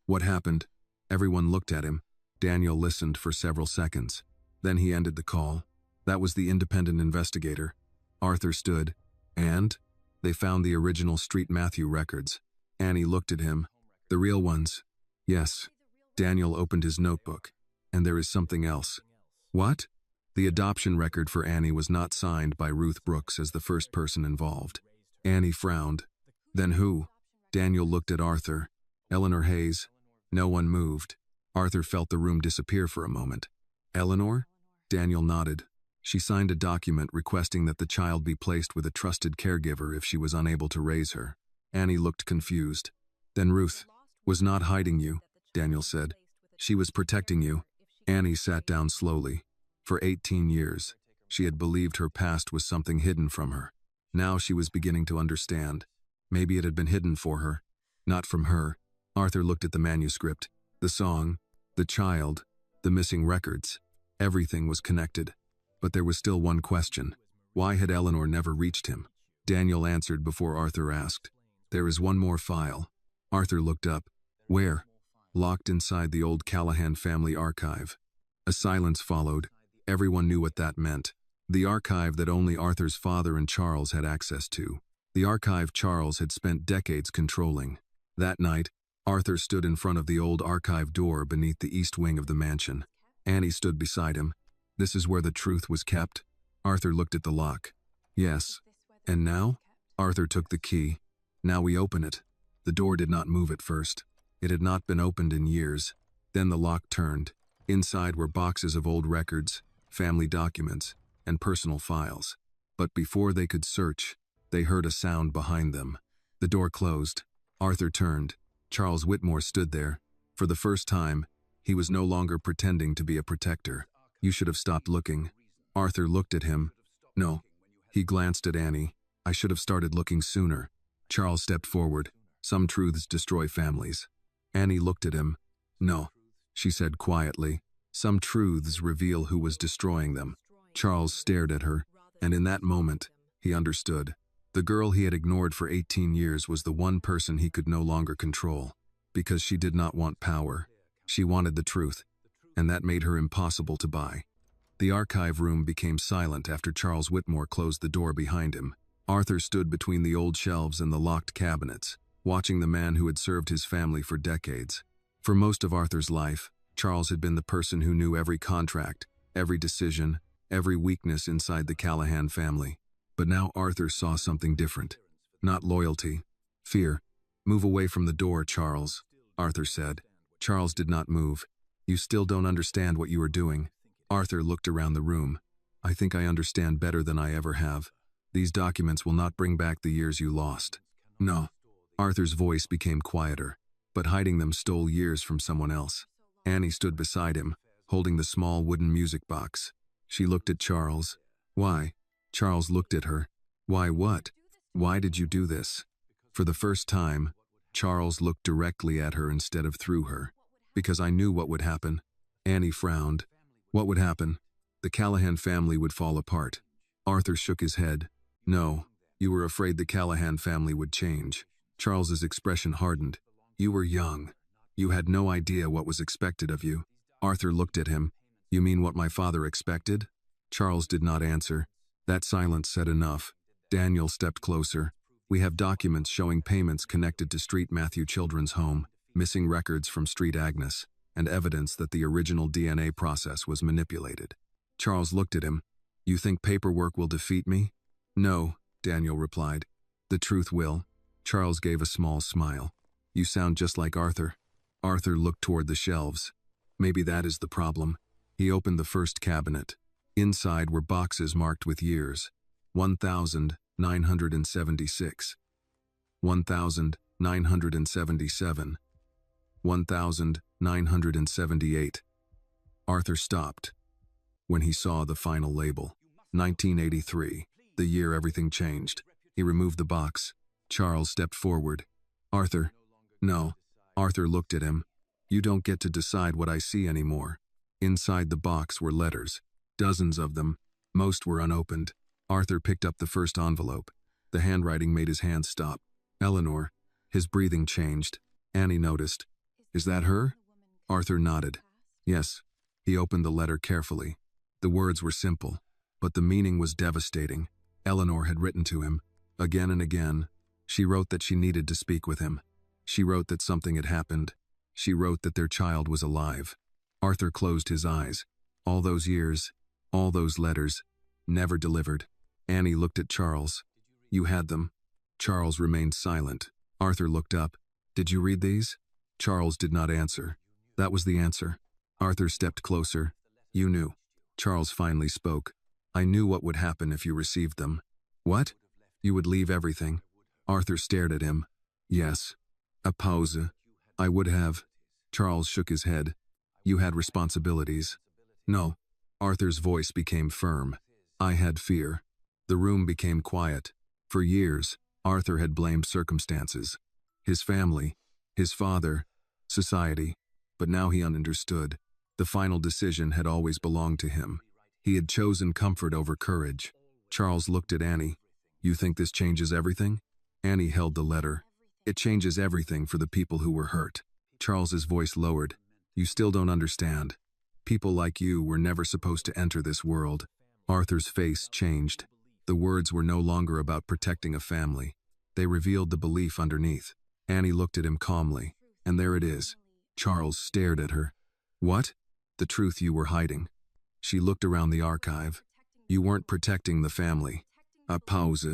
"What happened?" Everyone looked at him. Daniel listened for several seconds. Then he ended the call. "That was the independent investigator." Arthur stood. "And?" "They found the original Street Matthew records." Annie looked at him. "The real ones?" "Yes." Daniel opened his notebook. "And there is something else." "What?" The adoption record for Annie was not signed by Ruth Brooks as the first person involved. Annie frowned. "Then who?" Daniel looked at Arthur. "Eleanor Hayes." No one moved. Arthur felt the room disappear for a moment. "Eleanor?" Daniel nodded. "She signed a document requesting that the child be placed with a trusted caregiver if she was unable to raise her." Annie looked confused. "Then Ruth was not hiding you," Daniel said. "She was protecting you." Annie sat down slowly. "For 18 years. She had believed her past was something hidden from her. Now she was beginning to understand. Maybe it had been hidden for her. Not from her. Arthur looked at the manuscript, the song, the child, the missing records. Everything was connected. But there was still one question. Why had Eleanor never reached him? Daniel answered before Arthur asked. There is one more file. Arthur looked up. Where? Locked inside the old Callahan family archive. A silence followed. Everyone knew what that meant. The archive that only Arthur's father and Charles had access to. The archive Charles had spent decades controlling. That night, Arthur stood in front of the old archive door beneath the east wing of the mansion. Annie stood beside him. This is where the truth was kept? Arthur looked at the lock. Yes. And now? Arthur took the key. Now we open it. The door did not move at first. It had not been opened in years. Then the lock turned. Inside were boxes of old records, family documents, and personal files. But before they could search, they heard a sound behind them. The door closed. Arthur turned. Charles Whitmore stood there. For the first time, he was no longer pretending to be a protector. You should have stopped looking. Arthur looked at him. No. He glanced at Annie. I should have started looking sooner. Charles stepped forward. Some truths destroy families. Annie looked at him. No, she said quietly. Some truths reveal who was destroying them. Charles stared at her, and in that moment, he understood. The girl he had ignored for 18 years was the one person he could no longer control. Because she did not want power. She wanted the truth, and that made her impossible to buy. The archive room became silent after Charles Whitmore closed the door behind him. Arthur stood between the old shelves and the locked cabinets, watching the man who had served his family for decades. For most of Arthur's life, Charles had been the person who knew every contract, every decision, every weakness inside the Callahan family. But now Arthur saw something different. Not loyalty. Fear. Move away from the door, Charles, Arthur said. Charles did not move. You still don't understand what you are doing. Arthur looked around the room. I think I understand better than I ever have. These documents will not bring back the years you lost. No. Arthur's voice became quieter, but hiding them stole years from someone else. Annie stood beside him, holding the small wooden music box. She looked at Charles. Why? Charles looked at her. Why what? Why did you do this? For the first time, Charles looked directly at her instead of through her. Because I knew what would happen. Annie frowned. What would happen? The Callahan family would fall apart. Arthur shook his head. No, you were afraid the Callahan family would change. Charles's expression hardened. You were young. You had no idea what was expected of you. Arthur looked at him. You mean what my father expected? Charles did not answer. That silence said enough. Daniel stepped closer. We have documents showing payments connected to Street Matthew Children's home, missing records from Street Agnes, and evidence that the original DNA process was manipulated. Charles looked at him. You think paperwork will defeat me? No, Daniel replied. The truth will. Charles gave a small smile. You sound just like Arthur. Arthur looked toward the shelves. Maybe that is the problem. He opened the first cabinet. Inside were boxes marked with years. 1976. 1977. 1978. Arthur stopped when he saw the final label. 1983, the year everything changed. He removed the box. Charles stepped forward. Arthur. No. Arthur looked at him. You don't get to decide what I see anymore. Inside the box were letters. Dozens of them. Most were unopened. Arthur picked up the first envelope. The handwriting made his hands stop. Eleanor. His breathing changed. Annie noticed. Is that her? Arthur nodded. Yes. He opened the letter carefully. The words were simple, but the meaning was devastating. Eleanor had written to him. Again and again. She wrote that she needed to speak with him. She wrote that something had happened. She wrote that their child was alive. Arthur closed his eyes. All those years, all those letters, never delivered. Annie looked at Charles. You had them. Charles remained silent. Arthur looked up. Did you read these? Charles did not answer. That was the answer. Arthur stepped closer. You knew. Charles finally spoke. I knew what would happen if you received them. What? You would leave everything. Arthur stared at him. Yes. A pause. I would have. Charles shook his head. You had responsibilities. No. Arthur's voice became firm. I had fear. The room became quiet. For years, Arthur had blamed circumstances. His family, his father, society. But now he understood. The final decision had always belonged to him. He had chosen comfort over courage. Charles looked at Annie. You think this changes everything? Annie held the letter. It changes everything for the people who were hurt. Charles's voice lowered. You still don't understand. People like you were never supposed to enter this world. Arthur's face changed. The words were no longer about protecting a family. They revealed the belief underneath. Annie looked at him calmly. And there it is. Charles stared at her. What? The truth you were hiding. She looked around the archive. You weren't protecting the family. A pause.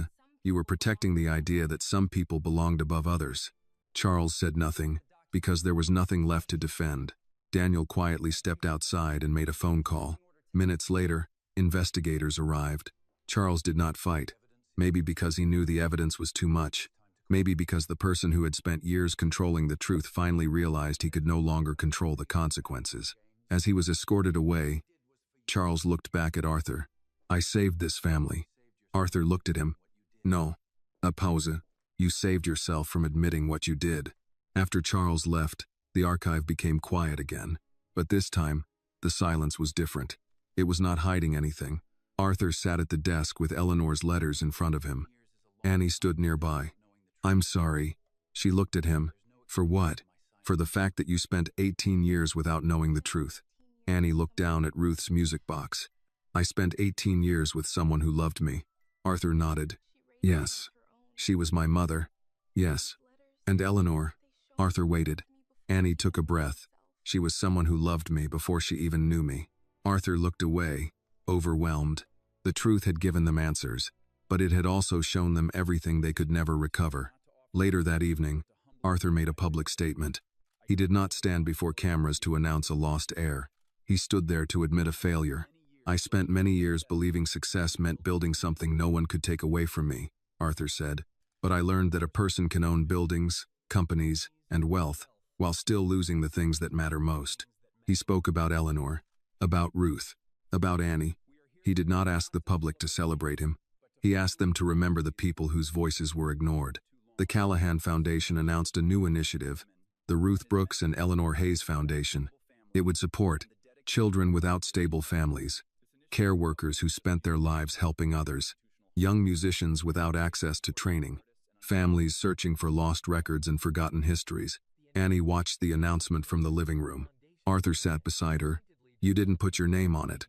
You were protecting the idea that some people belonged above others. Charles said nothing, because there was nothing left to defend. Daniel quietly stepped outside and made a phone call. Minutes later, investigators arrived. Charles did not fight. Maybe because he knew the evidence was too much. Maybe because the person who had spent years controlling the truth finally realized he could no longer control the consequences. As he was escorted away, Charles looked back at Arthur. I saved this family. Arthur looked at him. No. A pause. You saved yourself from admitting what you did. After Charles left, the archive became quiet again. But this time, the silence was different. It was not hiding anything. Arthur sat at the desk with Eleanor's letters in front of him. Annie stood nearby. I'm sorry. She looked at him. For what? For the fact that you spent 18 years without knowing the truth. Annie looked down at Ruth's music box. I spent 18 years with someone who loved me. Arthur nodded. Yes. She was my mother. Yes. And Eleanor. Arthur waited. Annie took a breath. She was someone who loved me before she even knew me. Arthur looked away, overwhelmed. The truth had given them answers, but it had also shown them everything they could never recover. Later that evening, Arthur made a public statement. He did not stand before cameras to announce a lost heir. He stood there to admit a failure. I spent many years believing success meant building something no one could take away from me, Arthur said. But I learned that a person can own buildings, companies, and wealth, while still losing the things that matter most. He spoke about Eleanor, about Ruth, about Annie. He did not ask the public to celebrate him. He asked them to remember the people whose voices were ignored. The Callahan Foundation announced a new initiative, the Ruth Brooks and Eleanor Hayes Foundation. It would support children without stable families, care workers who spent their lives helping others, young musicians without access to training, families searching for lost records and forgotten histories. Annie watched the announcement from the living room. Arthur sat beside her. You didn't put your name on it.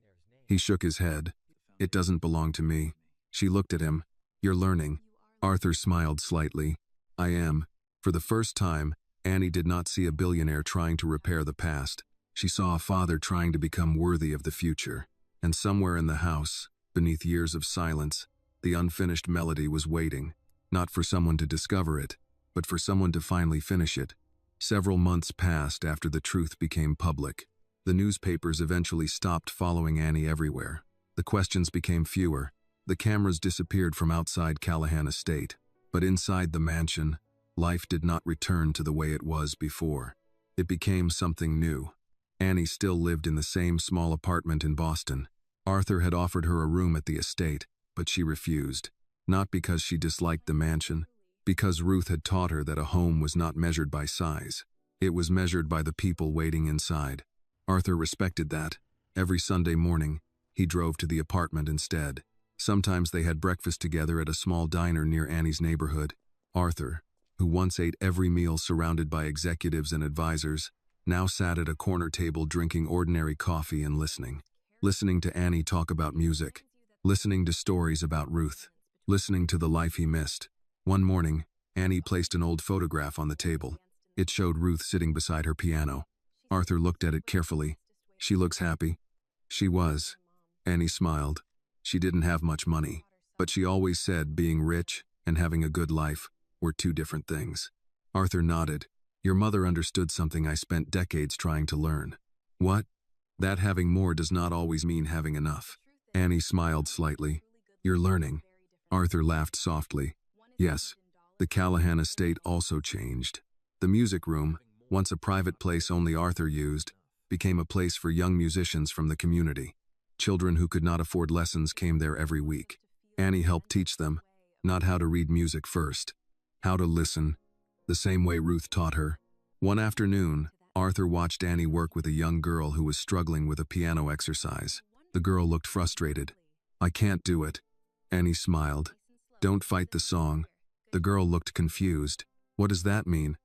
He shook his head. It doesn't belong to me. She looked at him. You're learning. Arthur smiled slightly. I am. For the first time, Annie did not see a billionaire trying to repair the past. She saw a father trying to become worthy of the future. And somewhere in the house, beneath years of silence, the unfinished melody was waiting, not for someone to discover it, but for someone to finally finish it. Several months passed after the truth became public. The newspapers eventually stopped following Annie everywhere. The questions became fewer. The cameras disappeared from outside Callahan Estate. But inside the mansion, life did not return to the way it was before. It became something new. Annie still lived in the same small apartment in Boston. Arthur had offered her a room at the estate, but she refused. Not because she disliked the mansion, because Ruth had taught her that a home was not measured by size. It was measured by the people waiting inside. Arthur respected that. Every Sunday morning, he drove to the apartment instead. Sometimes they had breakfast together at a small diner near Annie's neighborhood. Arthur, who once ate every meal surrounded by executives and advisors, now sat at a corner table drinking ordinary coffee and listening to Annie talk about music, listening to stories about Ruth, listening to the life he missed. One morning, Annie placed an old photograph on the table. It showed Ruth sitting beside her piano. Arthur looked at it carefully. She looks happy. She was. Annie smiled. She didn't have much money, but she always said being rich and having a good life were two different things. Arthur nodded. Your mother understood something I spent decades trying to learn. What? That having more does not always mean having enough. Annie smiled slightly. You're learning. Arthur laughed softly. Yes. The Callahan estate also changed. The music room, once a private place only Arthur used, became a place for young musicians from the community. Children who could not afford lessons came there every week. Annie helped teach them, not how to read music first, how to listen, the same way Ruth taught her. One afternoon, Arthur watched Annie work with a young girl who was struggling with a piano exercise. The girl looked frustrated. "I can't do it." Annie smiled. "Don't fight the song." The girl looked confused. "What does that mean?"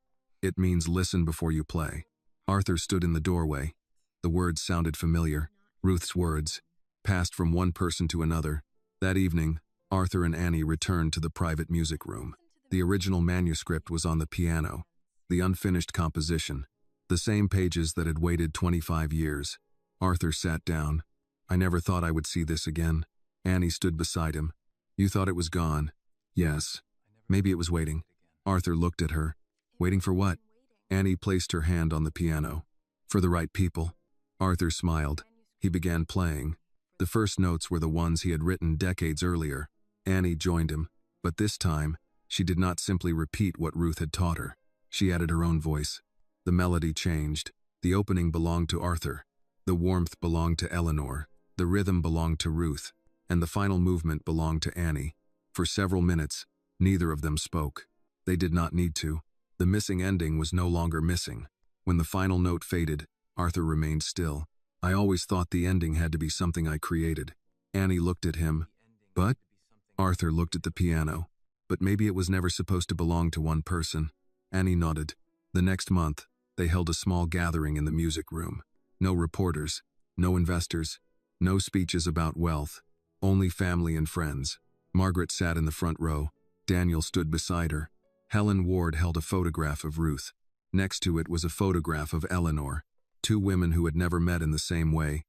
"It means listen before you play." Arthur stood in the doorway. The words sounded familiar. Ruth's words, passed from one person to another. That evening, Arthur and Annie returned to the private music room. The original manuscript was on the piano, the unfinished composition, the same pages that had waited 25 years. Arthur sat down. "I never thought I would see this again." Annie stood beside him. "You thought it was gone?" "Yes. Maybe it was waiting." Arthur looked at her. "Waiting for what?" Annie placed her hand on the piano. "For the right people." Arthur smiled. He began playing. The first notes were the ones he had written decades earlier. Annie joined him, but this time, she did not simply repeat what Ruth had taught her. She added her own voice. The melody changed. The opening belonged to Arthur. The warmth belonged to Eleanor. The rhythm belonged to Ruth. And the final movement belonged to Annie. For several minutes, neither of them spoke. They did not need to. The missing ending was no longer missing. When the final note faded, Arthur remained still. "I always thought the ending had to be something I created." Annie looked at him. "But?" Arthur looked at the piano. "But maybe it was never supposed to belong to one person." Annie nodded. The next month, they held a small gathering in the music room. No reporters, no investors, no speeches about wealth, only family and friends. Margaret sat in the front row. Daniel stood beside her. Helen Ward held a photograph of Ruth. Next to it was a photograph of Eleanor. Two women who had never met in the same way,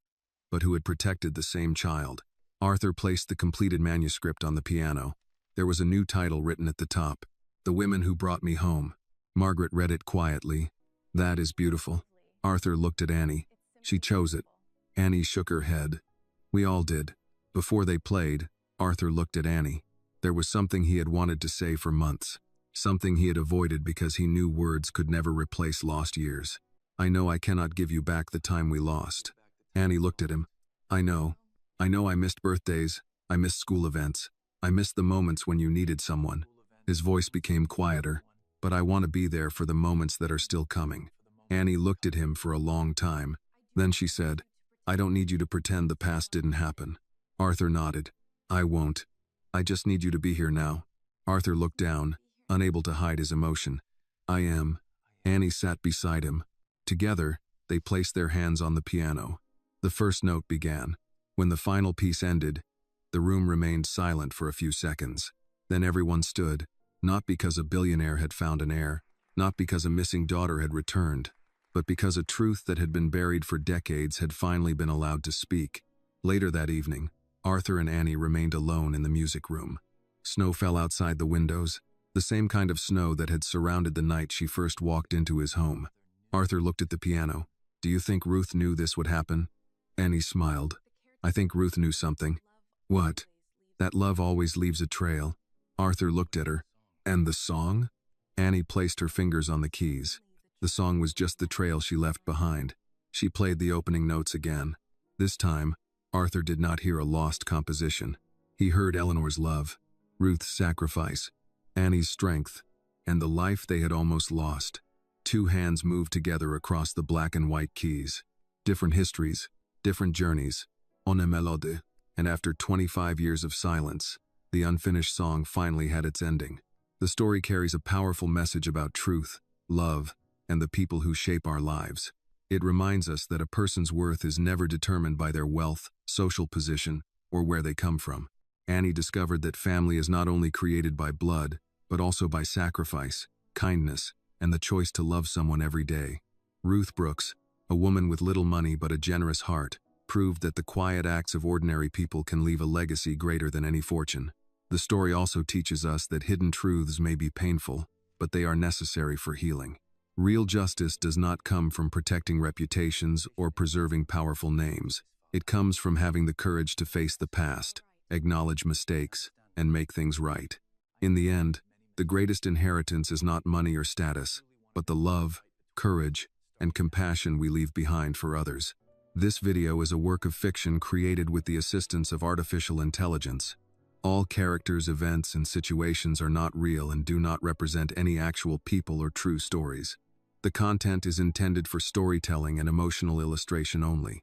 but who had protected the same child. Arthur placed the completed manuscript on the piano. There was a new title written at the top, "The Women Who Brought Me Home." Margaret read it quietly. "That is beautiful." Arthur looked at Annie. She chose it. Annie shook her head. We all did. Before they played, Arthur looked at Annie. There was something he had wanted to say for months. Something he had avoided because he knew words could never replace lost years. "I know I cannot give you back the time we lost." Annie looked at him. I know I missed birthdays. I missed school events. I missed the moments when you needed someone." His voice became quieter. "But I want to be there for the moments that are still coming." Annie looked at him for a long time. Then she said, "I don't need you to pretend the past didn't happen." Arthur nodded. "I won't. I just need you to be here now." Arthur looked down, unable to hide his emotion. "I am." Annie sat beside him. Together, they placed their hands on the piano. The first note began. When the final piece ended, the room remained silent for a few seconds. Then everyone stood, not because a billionaire had found an heir, not because a missing daughter had returned, but because a truth that had been buried for decades had finally been allowed to speak. Later that evening, Arthur and Annie remained alone in the music room. Snow fell outside the windows, the same kind of snow that had surrounded the night she first walked into his home. Arthur looked at the piano. "Do you think Ruth knew this would happen?" Annie smiled. "I think Ruth knew something." "What?" "That love always leaves a trail." Arthur looked at her. "And the song?" Annie placed her fingers on the keys. The song was just the trail she left behind. She played the opening notes again. This time, Arthur did not hear a lost composition. He heard Eleanor's love, Ruth's sacrifice, Annie's strength, and the life they had almost lost. Two hands moved together across the black and white keys. Different histories, different journeys. Une mélodie. And after 25 years of silence, the unfinished song finally had its ending. The story carries a powerful message about truth, love, and the people who shape our lives. It reminds us that a person's worth is never determined by their wealth, social position, or where they come from. Annie discovered that family is not only created by blood, but also by sacrifice, kindness, and the choice to love someone every day. Ruth Brooks, a woman with little money but a generous heart, proved that the quiet acts of ordinary people can leave a legacy greater than any fortune. The story also teaches us that hidden truths may be painful, but they are necessary for healing. Real justice does not come from protecting reputations or preserving powerful names. It comes from having the courage to face the past, acknowledge mistakes, and make things right. In the end, the greatest inheritance is not money or status, but the love, courage, and compassion we leave behind for others. This video is a work of fiction created with the assistance of artificial intelligence. All characters, events, and situations are not real and do not represent any actual people or true stories. The content is intended for storytelling and emotional illustration only.